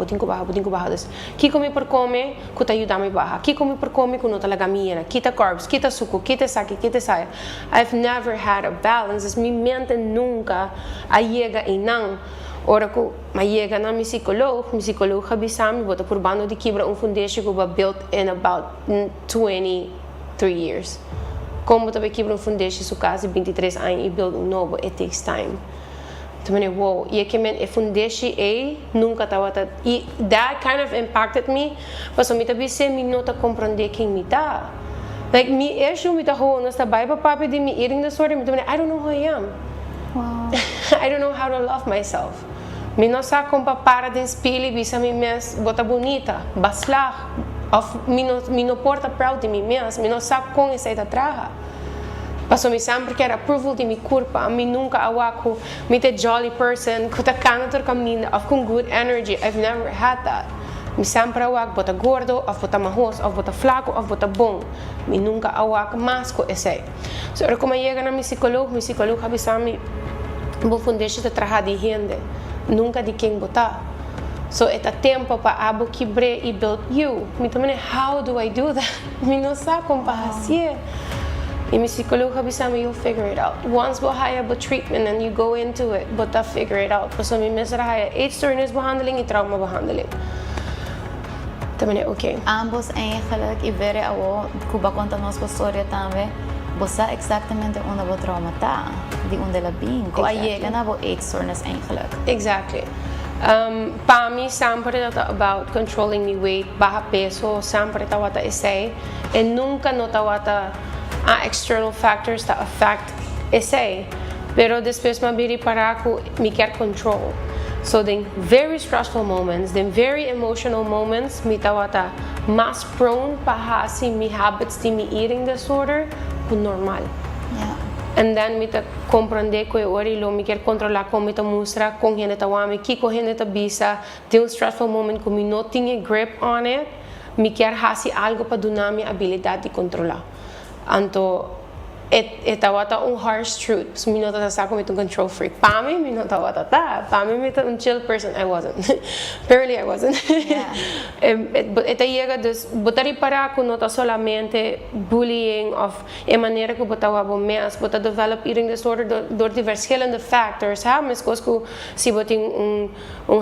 Dus kiko me por come, kuta ayuda me baja. Kiko me por come, kuno talaga miena. Kita carbs, kita suco, kita saki, kita saya. I've never had a balance. Dus mi mente nunca a llega e não Ora ko mayega na mi psicólogo habisami bota por bando de quebra foundation que was built in about 23 years. Como também quebra foundation su casa 23 anos e build novo, it takes time. Também wow, e que men foundation nunca tava e that kind of impacted me, mas eu me também se me nota compreender quem me tá. Like me issue me tá ho nesta Bible papi de me eating disorder, me também I don't know who I am. Wow. I don't know how to love myself. Me não sabe como para de espelho e bisa me mes bota bonita, baslah, of me não porta proud de mim mesmo, me não sabe como essa ida traga. Passou me sempre quer approval de mi corpo, me nunca awaku, me te jolly person, que tá cantor caminho, of com good energy. I've never had that. Me sempre awak bota gordo, of bota mahos, of bota flaco, of bota bom. Me nunca awak masco esse. So, como chega na mi psicólogo avisami, vou fundar-se de trabalhar de gente, nunca de quem botar. So, é tempo para abo quebre e build you. Me também, how do I do that? Me não sabe como fazer. E mi psicólogo avisami, you'll figure it out. Once you have a treatment and you go into it, but figure it out. So, mi mesra haya eetstoornis behandeling e trauma behandeling. Também, ok. Ambos eigenlijk e ver a Cuba conta nossa história também. Você exatamente onde o trauma está, de onde ela vem. Como chega na bo eetstoornis eigenlijk. Exactly. Para mim sempre está about controlling my weight, baja peso, sempre está wata essay, e nunca nota wata external factors that affect essay. Pero depois me abri para que me quer control. So in very stressful moments, in very emotional moments, me tawata mas prone para hasi mi habits de mi eating disorder ku normal. Yeah. And then me ta comprende ko ori lo mi quer controlar como me ta mostra com gente ta wami ki ko gente ta bisa de un stressful moment ko mi no tinha grip on it, me quer hasi algo para donar mi habilidade de controlar. Anto tawata harsh truth. So, me nota sa ako mitong control freak. Pami, me nota wata ta. Pami, me chill person. I wasn't. Apparently, I wasn't. Yeah. But llega botari para ako nota solamente bullying of maneira que botawa bo mes, bota develop eating disorder door die verschillende factors. Ha, mas ko si boting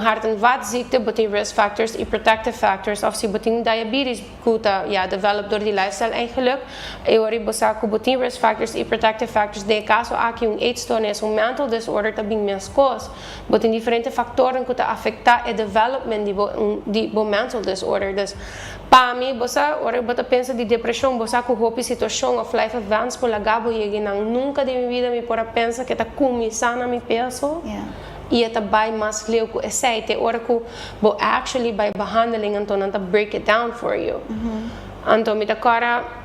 hart- en vaatziekte, boting risk factors, e protective factors, of si boting diabetes kuta develop door die lifestyle eigenlijk. Ori bosa ko boting risk factors e protective factors de caso aqui eetstoornis, mental disorder também minhas coisas, but em diferentes fatores que afetar o development de mental disorder. Dus para mim, você ora bota pensa de depressão, você com roupa situação of life advance por lagabo e nunca de minha vida me pora pensa que tá começando a me peso. Yeah. E esta vai mais leu com esse te ora que bo actually by behandeling então não break it down for you. Então me agora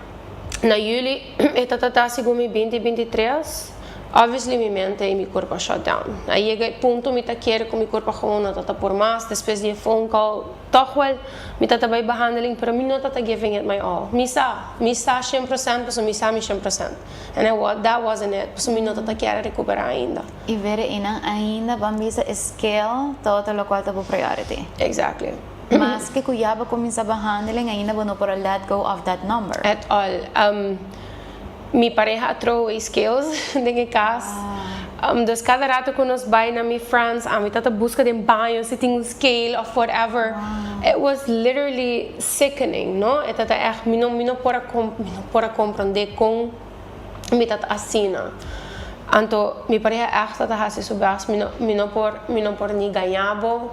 na juli, esta tata segundo 2023, obviously minha mente e meu corpo shut down. Aí chega ponto me tá quer com meu corpo gewoon tata por mais, depois de phone call, toch wel me tata vai behandeling, pero me não tata giving it my all. Misa 100%, pues misa 100%. And that wasn't it. Pues me não tata quer recuperar ainda. E ver ainda vamos a scale todo o qual tá por priority. Exactly. Mas que kuyaba começa a behandeling ainda não por let go of that number. At all. Mi pareja throw skills de casa. Dus cada rato que nós vai na mi friends, a mi tata busca de banho, se tem scale of whatever. It was literally sickening, no? E tata echt, mi não pora compreender com mi tata assina. Anto mi pareja echt tata hasi subas, mi não por ni ganhabo.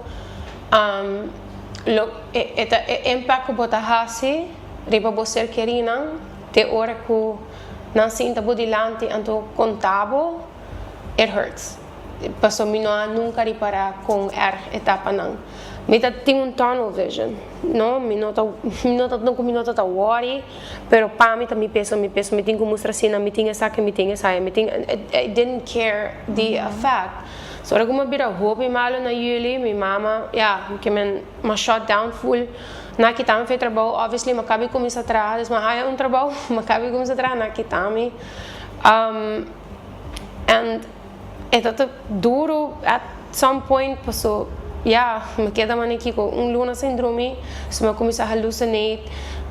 Impact bota hasi, riba boser querina, te ora ku não sinta bodilante anto contabo, it hurts. Passo me não nunca reparar com etapa não. Me tem tunnel vision, não? Me não tá worry, pero para mim também me tem como mostrar assim, me tem essa, I didn't care the effect. So ora como bira hope malo na juli, minha mama, que me shut down full. Nakitami fez trabalho, obviously, makabi começa a trabalhar, mas há trabalho, makabi começa a trabalhar, nakitami. And é duro, at some point, passou, me queda mani kiko luna syndrome, so me começa a hallucinate,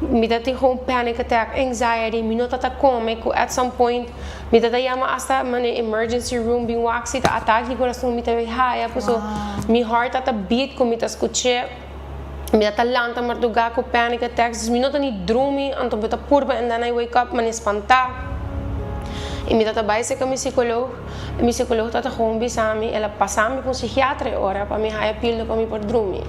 me dá gewoon panic attack, anxiety, me não tá come, at some point, me dá yama hasta mani emergency room, bem waxi, tá ataque de coração, me tá high, so me heart tá beat, como me tá escuche, me dá lanta marduga com panic attacks, me não tá ni drumi, anto me tá purba, and then I wake up, mani espantar. E me dá baixo com mi psicólogo tá gewoon bisami, ela passami com psiquiatra ora para me haya pílula para me por dormir.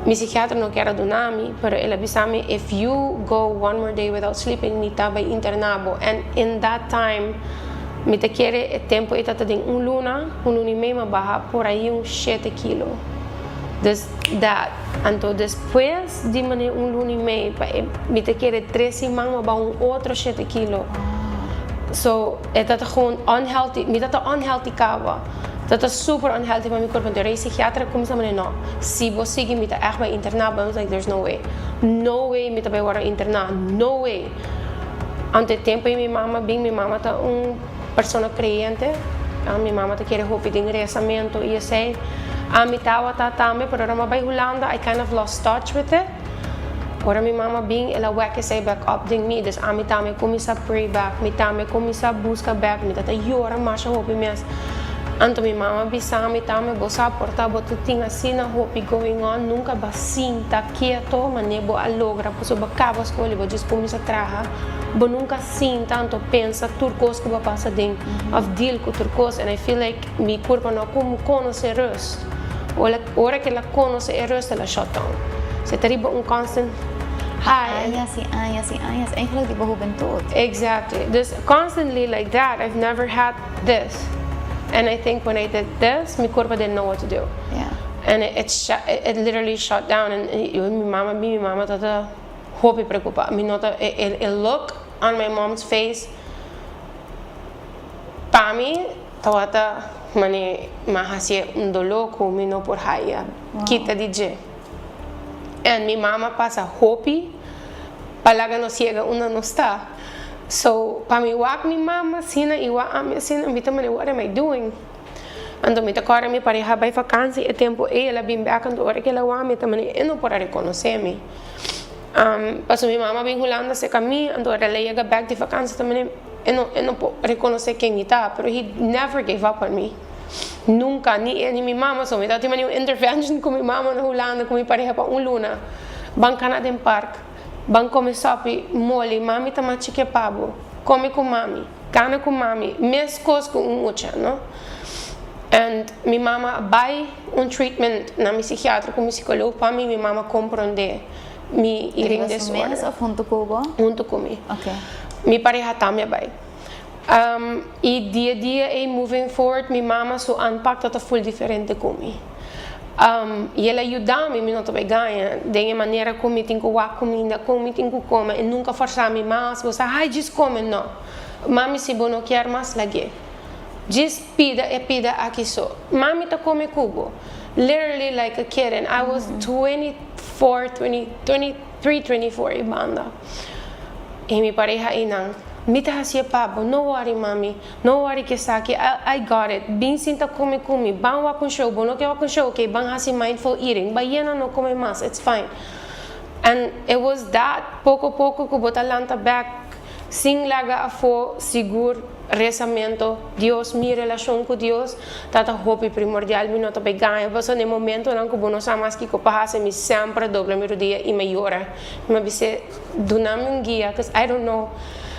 Mi psiquiatra não quer donami, pero ela bisami if you go one more day without sleeping, ni tá vai internado, and in that time me te quiere tempo ita tá ding luna e meia baja por aí 7 kilo. That então depois de mane luna e meia, me te quiere 13 mama ba outro 7 kilo. So, dat is gewoon unhealthy. Niet dat het unhealthy kava. Dat is super unhealthy voor mijn corpo. De psychiatra komt ze no. Si vos sigue met echt bij internaat, ben like there's no way. No way met bij worden internaat. No way. Ante tempo mi mama ta persona creyente. Mi mama ta quiere hopi ding rezamento e sei. Mi tawa ta tame, pero rama bij Holanda, I kind of lost touch with it. Ora mi mama bing ela weke say back up ding me, dus ami tame komisa pray back, mi tame komisa busca back, mi tata yora masha hopi mes. Anto mi mama bisa mi tame bosa porta botu tinga sina hopi going on, nunca basinta quieto, manebo alogra, poso bacaba escolha, bo just komisa traha, bo nunca sinta, anto pensa turcos que ba passa ding, of deal com turcos, and I feel like mi corpo no como conoce rust. Ora que la conoce e rust ela shut down. Se terrible constant high. Años. Eigenlijk die juventud. Exactly. This constantly like that. I've never had this, and I think when I did this, my corpo didn't know what to do. Yeah. And it literally shut down. And mi mama tata hopi preocupa. Mi nota el look on my mom's face. Pa mi tawata mani mahasye dolor ko mi no por haya. Kita DJ. And mi mama pasa hopi, palaga no ciega, una no está. So, pa mi wak mi mama, sina, iwa ami, sina, mita mani, what am I doing? Ando mita kora mi pareja by vakantie, e tempo ela bim back ando ora que ela wa mita mani, eno por reconocer-me. Paso mi mama bem Holanda se kami, ando ora ela llega back de vakantie, também eno por reconhecer quem está, pero he never gave up on me. Nunca, ni mi mama, so me dati man yung intervention ko mi mama na Holanda, ko mi pareha pa luna. Bang ka na din park, bang come sopi, moli, mami tama chike pabo, come com mami, kana com mami, mes cos com mucha, no? And mi mama buy treatment na mi psiquiatra, com mi psicólogo, pa mi mama comprende mi eating disorder. Mes of junto kubo? Junto comigo. Okay. Mi pareha tamia buy. E dia e moving forward, mi mama so aanpak dat full diferente comi. E ela ajuda-me, me não vai ganhar, de uma maneira como eu tenho que comida, como eu tenho que comer, e nunca forçar-me mais, você, ai, diz come, não. Mami, se você não quer mais, lague. Diz pida aqui só. Mami tá come cubo. Literally like a kid, and I was 23, 24, ibanda. E mi pareja inang, mita hasia pabo, no worry mami, no worry que saki, I got it. Bin sinta come, bang wakun show, bono ke wakun show, okay, bang hasi mindful eating, bayena no come mas, it's fine. And it was that, poco ko botalanta back, sin laga afo, sigur, rezamento, Dios, mi relación con Dios, tata hopi primordial, mi nota peganha, paso no momento não que bono samas que kopahase mi sempre dobra mi rodilla e me llora, me bise dunami guia, because I don't know.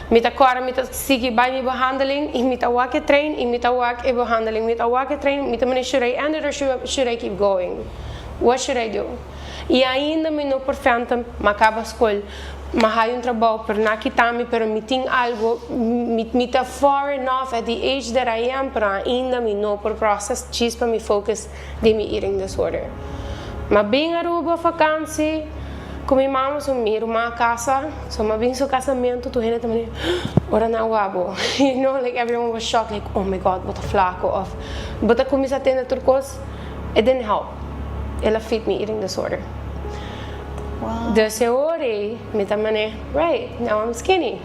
Mita kora mita sigi by mi behandeling, ik mita wake train, ik mita wake behandeling, mita wake train, mita mene should I end it or should I keep going? What should I do? E ainda me no perfeito, macaba escolha, mahay trabalho, pero nakitami, pero me tem algo, me tá far enough at the age that I am, pero ainda me no por process, chispa me focus de mi eating disorder. Ma bem Aruba vakantie, com minha mama, so mi irmã casa, so ma bem seu casamento, tu rena também, ora na wabo, you know, like everyone was shocked, like oh my god, bota flaco off, bota começa a ter turcos, it didn't help. Ela fit me eating disorder. Wow. Dus eu orei, me tamane, right, now I'm skinny.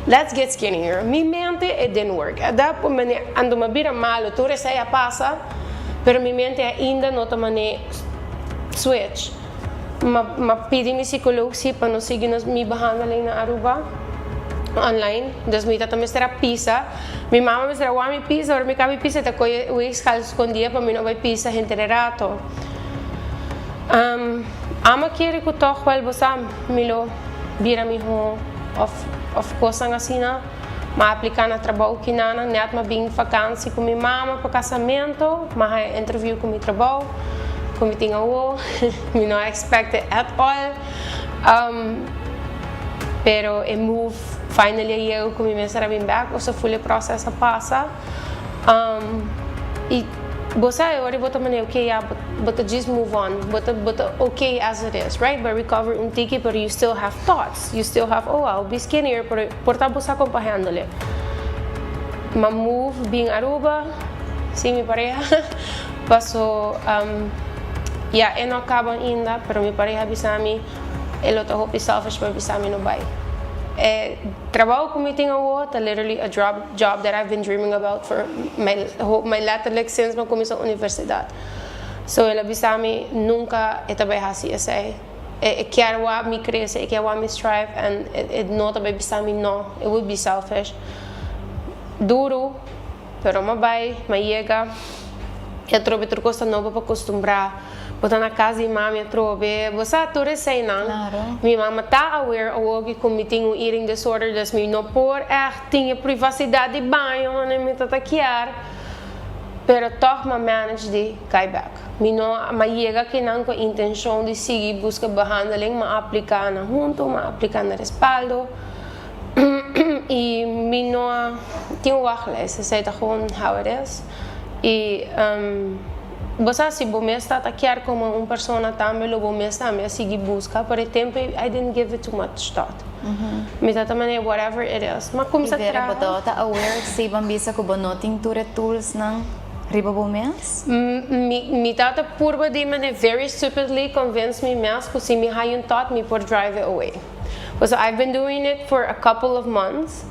Let's get skinnier. Mi mente, it didn't work. Dapo ando mabira malo, tu reseia passa, pero mi mente ainda não tamane switch. Mapidi mi psicólogo si para não seguir minha behandeling na Aruba online. Dus mi tata me será pizza. Mi mama me será mi pizza, or mi cabe pizza te coi o escal escondia para mi não vai pizza gente rato. Ama querer que toch wel bosam milo vira mi ho of coisa assim na ma aplicar na trabalho que nana net ma bem vacância com mi mama para casamento, ma interview com mi trabalho. Como tinha o, me não expected at all. Pero a move finally eu com me será bem back, ou se fully processo passa. E você agora bota maneira okay, yeah, but just move on, but okay as it is, right? But recover tiki, but you still have thoughts, you still have I'll be skinnier, por tá você acompanhando-lhe. Ma move being Aruba, sim mi pareja, passou e não acaba ainda, pero mi pareja bisami, ele outro hope selfish, pero bisami no vai. Trabalho como eu tenho outra, literally a job that I've been dreaming about for my latter since ma começou a universidade. So ele bisami nunca vai assim, quero me crescer, quero me strive, and não também bisami não, it would be selfish. Duro, pero ma vai, ma chega, eu trovo outra coisa nova para acostumbrar. Botar na casa e mami trobe, você tudo sei não. Claro. Minha mama tá aware hoje como me tenho eating disorder, das me não por tinha privacidade de banho, não me tataquiar. Pero toch ma manage de cai back. Me não ma chega que não com intenção de seguir busca behandeling, ma aplicar na junto, ma aplicar na respaldo. E me não tinha wachtlist, sei tá gewoon how it is. E você se você está taquear como uma pessoa também, você está a seguir busca, por tempo I didn't give it too much thought. Me tá também whatever it is. Mas como se trata? Você está aware se bambisa que você tem tools não riba bomes? Me tata purba de maneira very stupidly convince me mesmo que se me hayan thought me por drive it away. So I've been doing it for a couple of months,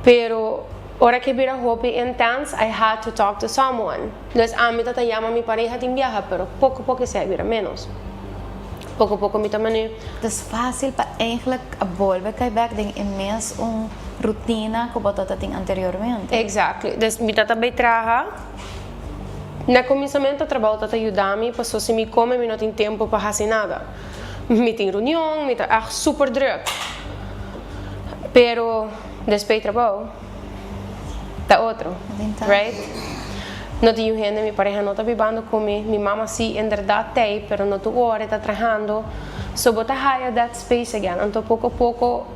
pero ora que vira hobby intense, I had to talk to someone. Dus mi tata llama mi pareja de viaja, pero pouco se vira menos. Pouco mi também. Dus fácil para eigenlijk volver cai back den immens rotina que você tinha anteriormente. Exactly. Dus mi tata bem traga. Na começamento trabalho tata ajudar-me, passou se me come, me não tem tempo para fazer nada. Me tem reunião, me tá super druk. Pero depois trabalho da outro, right? Não tenho gente, minha pareja não está vivendo comigo, minha mama sim, em verdade tem, pero não tu hora está trabalhando, so bota hire that space again. Então pouco a pouco,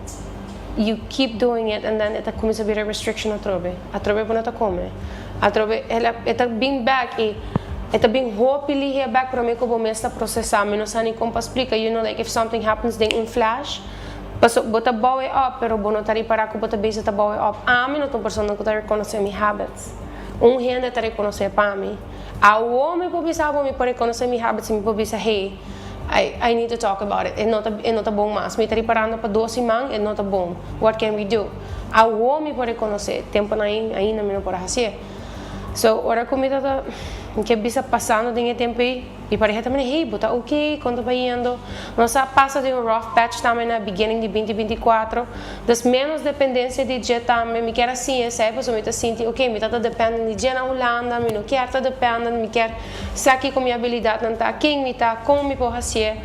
you keep doing it, and then ita começa a virar restriction a trobe não está come, a trobe ela está bem back e ita bem hopefully here back para mim que vou me está processar, me não sei nem como explicar, you know, like if something happens then in flash. Paso bota bow it up, pero bono tari para ko bota base ta bow it up. Ami no tong persona ko tari reconhecer mi habits. Gente tari reconhecer para mim. A homem po bisa po mi po reconhecer mi habits, mi po bisa hey, I need to talk about it. É não tá bom mas. Mi tari parando pa 12 mang, é não tá bom. What can we do? A homem po reconhecer. Tempo na ainda me não por fazer. So ora comida tá que bisa passando de tempo e pareja também hey, bota ok, quando vai indo. Nossa passa de rough patch também na beginning de 2024. Das menos dependência de dia também, me quer assim, sabe? Porque eu me sinto ok, me tá dependendo de dia na Holanda, me não quer tá dependendo, me quer saque com minha habilidade não tá, quem me tá, como me pode fazer.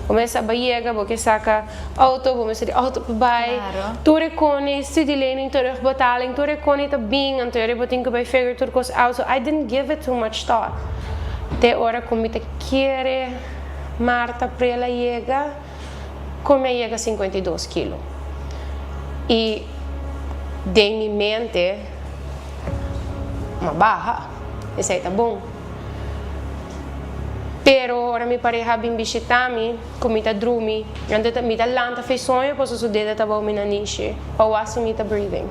Começa a baiega, porque saca auto, começa de auto para bai. Tu recone, studieleen, terugbetaling, tu recone tá bem, então eu tenho que vai figure tudo coisa out. So I didn't give it too much thought. Até hora como te quer Marta para ela chega, como chega 52 quilos. E de minha mente uma barra, esse aí tá bom. Pero ora mi pareja bem visitami, comita drumi, ande mi ta lanta fez sonho, posso sudeda tá bom mina niche, pawasu mi ta breathing.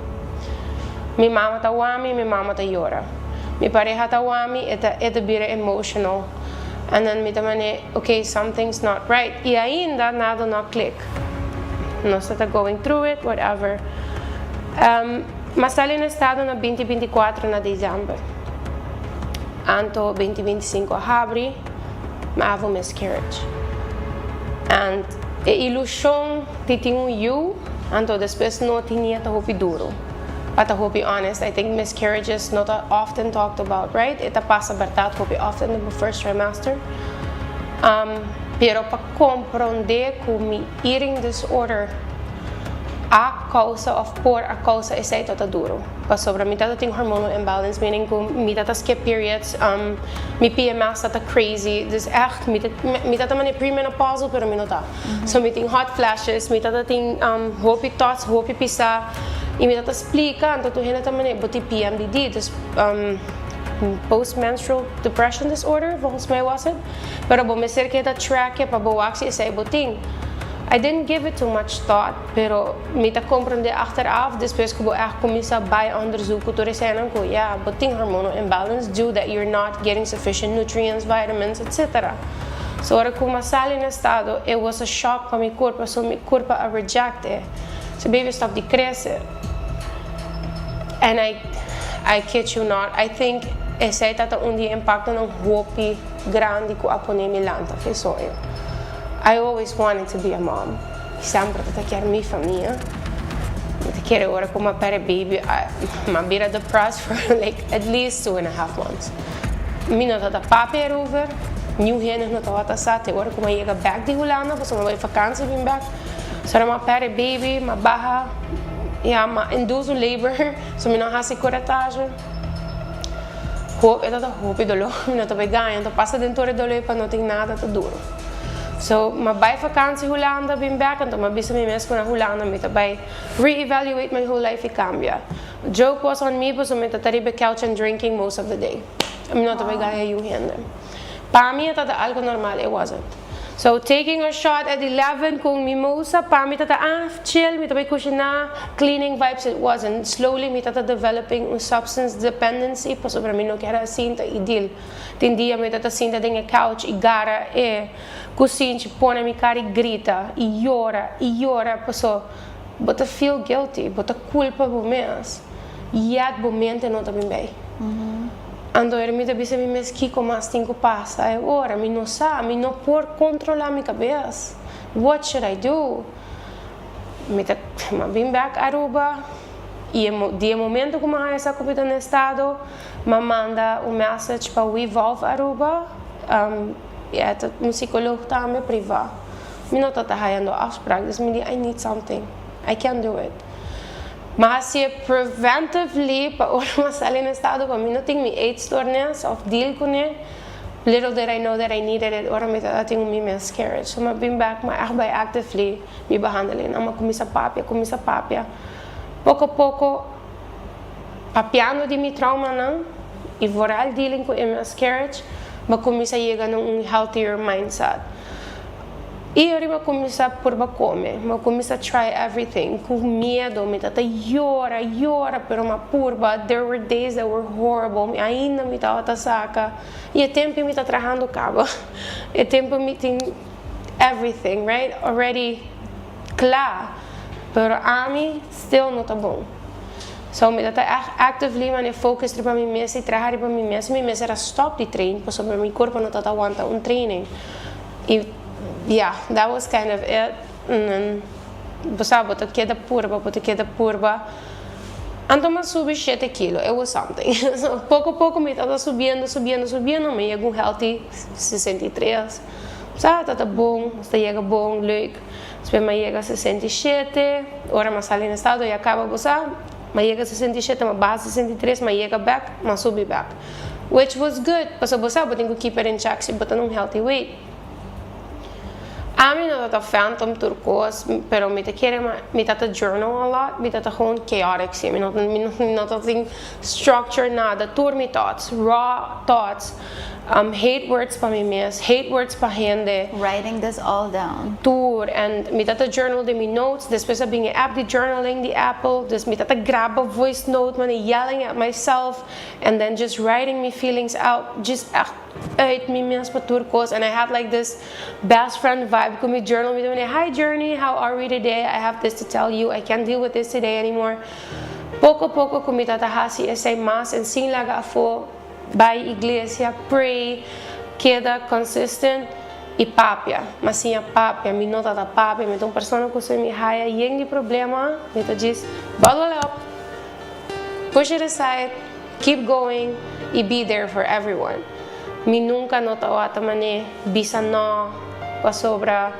Mi mama ta wami, mi mama ta yora. Mi pareja ta wami, eta bira emotional. And then mi ta mane, okay, something's not right. E ainda nada não click. Nós está going through it, whatever. Mas ali no estado na 2024 na dezembro. Anto 2025 a abril. ma avo miscarriage. And a ilusão que tinha eu, então depois não tinha tão duro. But to be honest, I think miscarriages not often talked about, right? Ita passa verdade, hope often in the first trimester. Pero para compreender que mi eating disorder a causa of por a causa é aí tá duro. Para sobre mim tá tem hormonal imbalance, meaning que mi tá skip periods, mi PMS tá crazy. Dus echt mi tá também premenopausal, pero mi não tá. So mi tem hot flashes, mi tá tem hope thoughts, hope pisa. E mi tá explica, então tu hena também boti PMDD, dus post-menstrual depression disorder, volgens mij was het. Pero bo me cerca da track para bo axi essa boting. I didn't give it too much thought, pero me ta compreender achteraf, depois que bo echt começa bij onderzoeken, toen zei dan ko, ja, boting hormonal imbalance due that you're not getting sufficient nutrients, vitamins, etc. So ora como sali no estado, it was a shock para mi corpo, so mi corpo a reject it. So baby stop de crescer. And I kid you not, I think esse aí tá impacto num hope grande que a poner mi lanta, que sou eu. I always wanted to be a mom. Sempre que quero minha família. Eu quero agora como a pere baby, ma bira depressed for like at least 2.5 months. Minha tata papi over, new hen no tata sat, agora como chega back de Holanda, porque eu vou vakansie bem back. Será uma pere baby, ma barra. Ja, maar induce labor, so mi não há coragem. Eu tô hope dolor, mi não tô ganhando, então passa dentro do dolor para não ter nada tá duro. So, ma vai vakantie Holanda, bem back, então ma bisa mi mesmo na Holanda, mi tá vai reevaluate my whole life e cambia. Joke was on me, porque mi tá taribe couch and drinking most of the day. Mi não tô ganhando ainda. Para mim tá algo normal, it wasn't. So taking a shot at 11 kung mimosa, pa mi tata chill, mi tata kushina, cleaning vibes, it wasn't. Slowly mi tata developing substance dependency, pa sobra mi no kera sinta idil. Tin dia mi tata sinta dinga couch, igara kusinchi pone mi kari grita, e llora, pa so, bota feel guilty, bota culpa bo mes. Yet bo mente no ta bem. Ando mi te bisa mi meski como as tinko passa agora mi não sabe mi não por controlar mi cabeça. What should I do? Mi te ma bem back Aruba e de momento como a essa copita no estado ma manda message para we Evolve Aruba e até psicólogo também privado. Mi não tá fazendo afspraak, dus mi I need something. I can't do it. Mas se preventively para uma sala no estado para mim não tem me eetstoornis of deal com ele. Little did I know that I needed it. Ora me tá tenho me miscarriage. So ma been back ma echt bij actively me behandelin. Ama começa papia. Pouco a pouco papiando de mi trauma não e voral dealing com miscarriage, ma começa a chegar num healthier mindset. E eu comecei a comer, eu comecei a try everything, com medo, me tata llora, pero uma purba, there were days that were horrible, ainda me tava saca, e o tempo me tá trajando cabo, o tempo me tem everything, right, already claro, pero a mim still não tá bom. So me tata actively man focus para mim mesmo e trabalhar para mim mesmo era stop de treino, porque meu corpo não tá aguenta training. E yeah, that was kind of it. Basta queda purba. Então eu subi 7 kilos, it was something. So, pouco a pouco me estava subindo, me chega healthy 63. Tá bom, chega bom, leuk. Depois me chega 67, ora me sali no estado e acaba, me chega 67, me base 63, me chega back, me subi back. Which was good, porque eu tenho que keep it in check, se botar num healthy weight. A mim não tá phantom turcos, pero me tá journal a lot, me tá gewoon chaotic, sim, me não tá tem structure nada, tour me thoughts, raw thoughts, hate words para mim mesmo, hate words para gente. Writing this all down. Tour, and me tá journal de me notes, depois eu vim app de journaling de Apple, dus me tá grab a voice note, man, yelling at myself, and then just writing me feelings out, just uit me mesmo para turcos, and I had like this best friend vibe. Could me journal me doing, hi Journey, how are we today? I have this to tell you. I can't deal with this today anymore. Pouco a pouco comita tahasi essay mass and sin laga afo by iglesia pray queda consistent e papia, mas sim a papia, me nota da papia, me uma pessoa que se me raia e em problema, me diz, bottle up, push it aside, keep going e be there for everyone. Me nunca nota o atamane bisa no pa sobra.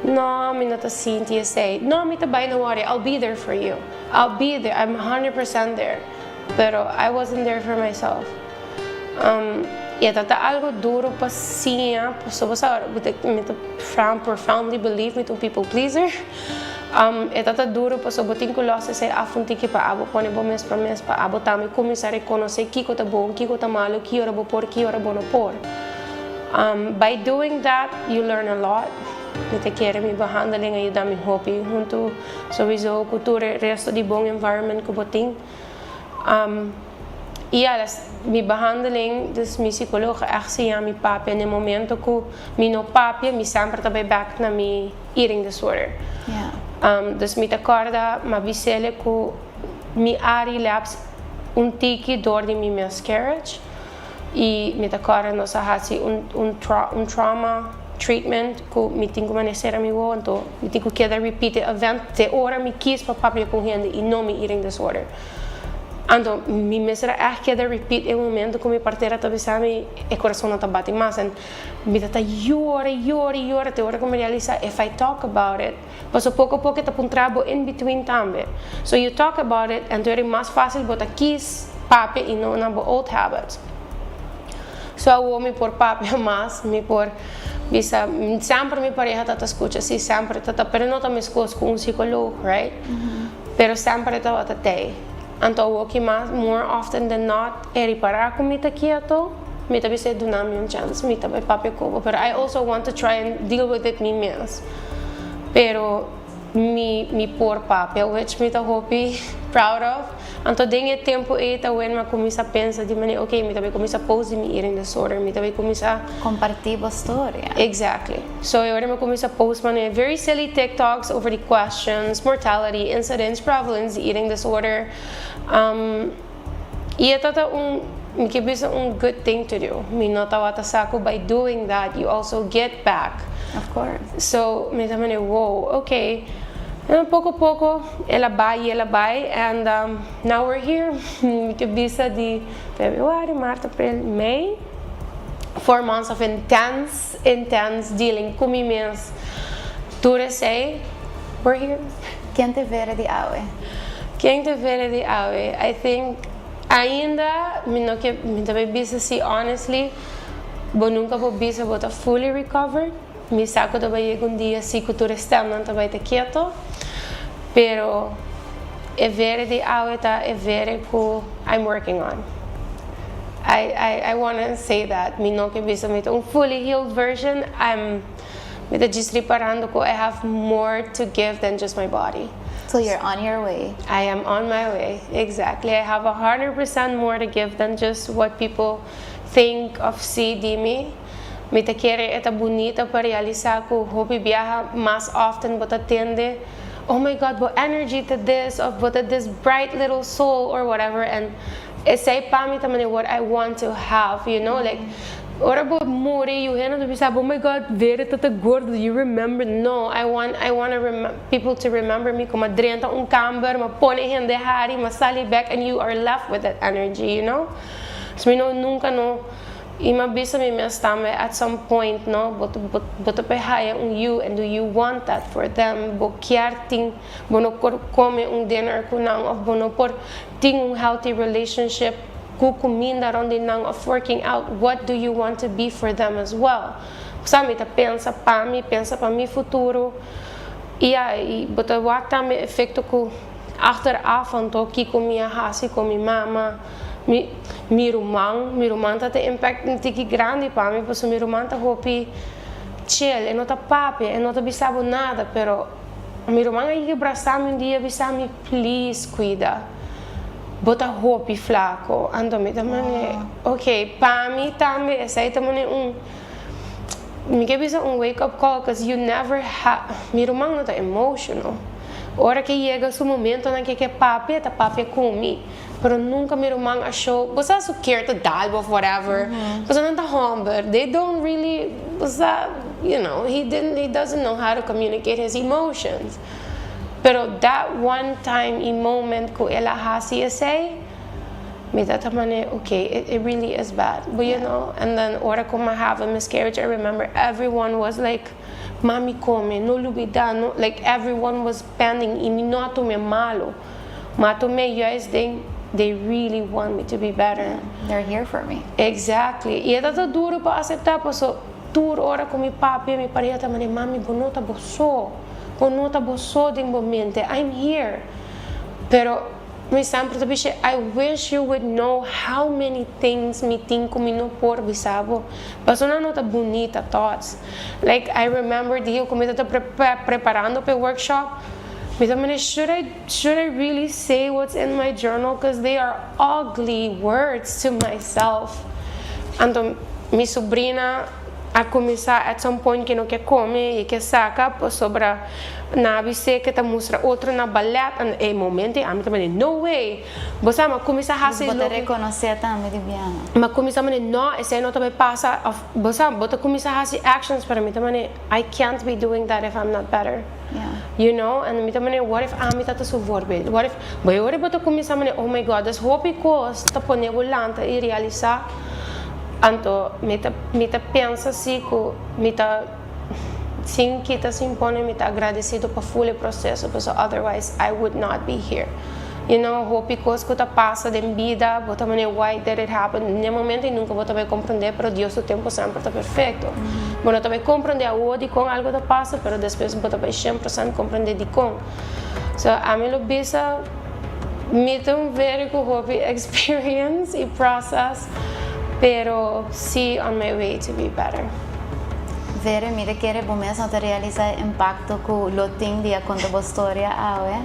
No, me nota Cynthia say, no, me tabay, no worry, I'll be there for you. I'll be there, I'm 100% there. Pero I wasn't there for myself. E tata algo duro pa siya, so basta me profoundly believe me to people pleaser. E tata duro pa so botin ko losse say afunti ki pa abo pone bo mes pa abo tami começar a reconhecer kiko ta bom, kiko ta malo, ki ora bo por, ki ora bo no por. By doing that, you learn a lot. Mita kere mi behandeling ayuda mi hopi junto sowieso cultura resto di bom environment ko boting. E mi behandeling, dus mi psicoloog echt zie aan mi papi. En in momento que mi no papi, mi sempre tabai back na mi eating disorder. Yeah. Dus mi acorda, ma bisele que mi ari laps un tiki door di mi miscarriage. E mi acorda nos hasi un trauma treatment que mi tenho manecer mi wo, então mi tenho que dar repeat event te ora mi quis pa papi com rende e não mi eating disorder. Então, me mesra que da repeat em momento que me parteira tá bisami e coração não tá bate mais and me tá yora te hora como realiza if I talk about it passo pouco a pouco tá trabo in between também so you talk about it and é mais fácil botar quis papi e não na old habits so eu me por papi mais me por bisa sempre me pareja tá escuta se sempre tá pero não tá me escuta com psicólogo right pero sempre tá até então o que mais more often than not é reparar com mita quieto mita bisa do na minha chance mita vai papi como but I also want to try and deal with it me mesmo pero me por papi which mita hopi proud of então dengue tempo eta when ma começa a pensar de maneira okay mita vai começar a pose me eating disorder mita vai começar compartir a história. Exactly. So eu me começa a post maneira very silly TikToks over the questions, mortality, incidence, prevalence, eating disorder. E é tata me que bisa good thing to do. Me nota wata sako by doing that you also get back. Of course. So me tamane wow, okay. And pouco a pouco ela vai and now we're here. Me que bisa de February, March, April, May. 4 months of intense dealing com me mesmo. To say, we're here. Quem te vê de aue? Quem te vê de aue? I think ainda me não que me também bisa se honestly, bo nunca vou bisa bota fully recovered. Me saco da vai dia se cultura externa também tá quieto. Pero é ver de aue tá é ver que I'm working on. I want to say that me não que bisa me fully healed version. I'm me tá just reparando que I have more to give than just my body. So you're on your way. I am on my way, exactly. I have 100% more to give than just what people think of de me. Me te quiere esta bonita para realizar que hobby viaja más often, but atende. Oh my God, but energy to this, of but this bright little soul or whatever, and say pa me tamane what I want to have, you know, like. Ora bo muri you hena to bisa oh my God very tata gordo you remember no I want people to remember me como adrenta camber ma pone hende hari ma sali back and you are left with that energy you know so me no nunca no ima bisa me stame at some point no but pe haya you and do you want that for them bo kiarting bono come dinner kunang of bono por ting healthy relationship kukuminda ron din ng of working out what do you want to be for them as well sami ta pensa pa mi futuro e bota wata me efecto ku achteraf aan to ki com minha hasi com minha mama mi rumang ta te impact tiki grande pa mi posso mi rumang ta hopi chill e nota papi e nota bisabo nada pero mi rumang ai abraçar-me dia bisami please cuida bota hopi flaco ando me tamane okay pa mi tambe sai tamane me que bisa wake up call because you never have mi rumang nota emotional hora que chega su momento na que papi come. Pero nunca meu irmão achou, você só quer te dar ou whatever. Você não tá hungry. They don't really, você, you know, he doesn't know how to communicate his emotions. Pero that one time in moment que ela hasi say, me that money, okay, it really is bad. But you know, and then ora como I have a miscarriage, I remember everyone was like, mami come, no lubida, no, like everyone was pending, y me no atume malo. Matume yes, they really want me to be better. They're here for me. Exactly. E é tão duro para aceitar, passo duro ora com meu papi, minha pareja também, mami, bonota bosso de momento. I'm here. Pero me sempre te biche, I wish you would know how many things me tinko me no por bisabo. Passo na nota bonita thoughts. Like I remember dia como eu estava preparando para o workshop. Should I really say what's in my journal? Because they are ugly words to myself. Então, minha sobrinha a começar at some point que não quer comer e que saca sobre na que te mostra outro na ballet e momento a mim também no way você mas começa a fazer você reconhecer também de Biana mas começa a não esse não também passa você começa a fazer actions para mim também I can't be doing that if I'm not better. You know, and me também what if a mim tá so voorbeeld what if boy ora boto começa a oh my god das hope cost tá poner volante e realizar anto me tá pensa assim que me tá sim que tá se impõe me tá agradecido para full processo because otherwise I would not be here. You know, hope coisas que tá passa de vida, bota mané why did it happen? No momento eu nunca vou também compreender, pero Deus o tempo sempre tá perfeito. Bueno, também compreender a hoje com algo tá passa, pero depois vou também 100% compreender de com. So a mim lo bisa me tem very good hope experience e process, pero sí on my way to be better. Vere, mire que bom mesmo te realizar impacto que lo tem dia conta a história awe.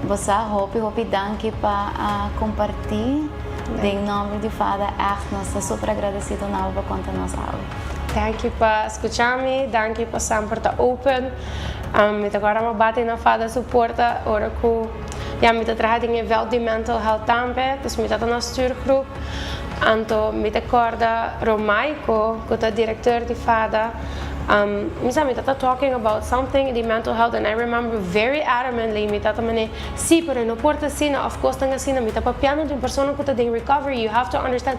Você hope danke para compartilhar. Em nome de Fada, nós estamos super agradecidos na alva conta nós awe. Danke para escutar-me, danke para sempre estar open. Agora me bate na Fada suporta, ora que me trabalha em evento de mental health também, dus me na stuurgroep. Anto me recorda Romaico, que é diretor de Fada. Me talking about something in the mental health, and I remember very adamantly me mane sí, pero no porta sina, of course tanga sina me papiano de persona que está in recovery, you have to understand.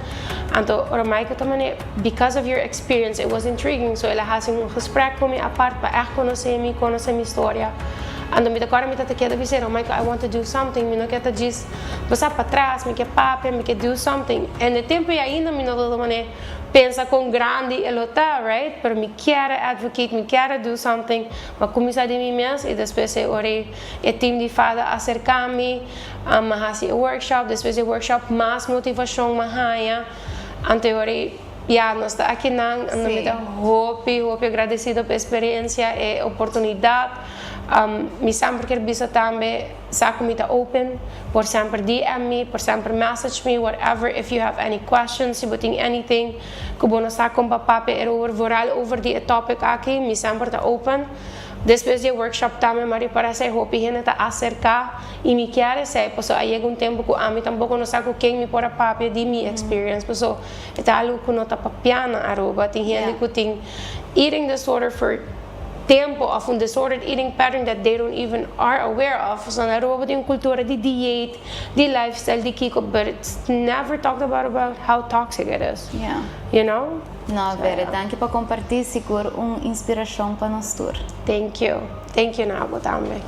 Anto Romaico tamane because of your experience it was intriguing, so ela hace gesprek com me apart para echt conhecer minha história. Ando me agora me tá querendo dizer, Romaico, I want to do something, me não quer tá diz, passar para trás, me quer papi, me quer do something. And the tempo ainda me não toda maneira pensa com grande elota, right? Pero me quer advocate, me quer do something, mas começar de mim mesmo e depois eu orei e time de Fada acercar-me, fazer workshop, depois o workshop mais motivação, mais anterior. Nós está aqui não, me dá hope agradecido pela experiência e oportunidade. Me sempre quer bisa também, saco me tá open, por sempre DM me, por sempre message me, whatever. If you have any questions, se boting anything, que bono saco com papi over the topic aqui, me sempre tá open. Depois do workshop também, Maria parece hope gente tá acercar e me quer sei, pois aí chega tempo que a mim tampouco não saco quem me pora papi de minha experience, pois é algo que não tá papiana aruba, tem gente que tem eating disorder for tempo of a disordered eating pattern that they don't even are aware of. So naroon yung kultura di diet, di lifestyle, di kiko, but it's never talked about how toxic it is. Yeah. You know? No, Vera, danke por compartilhar, seguro inspiração para nós todos. Thank you. Thank you, Nabo, também.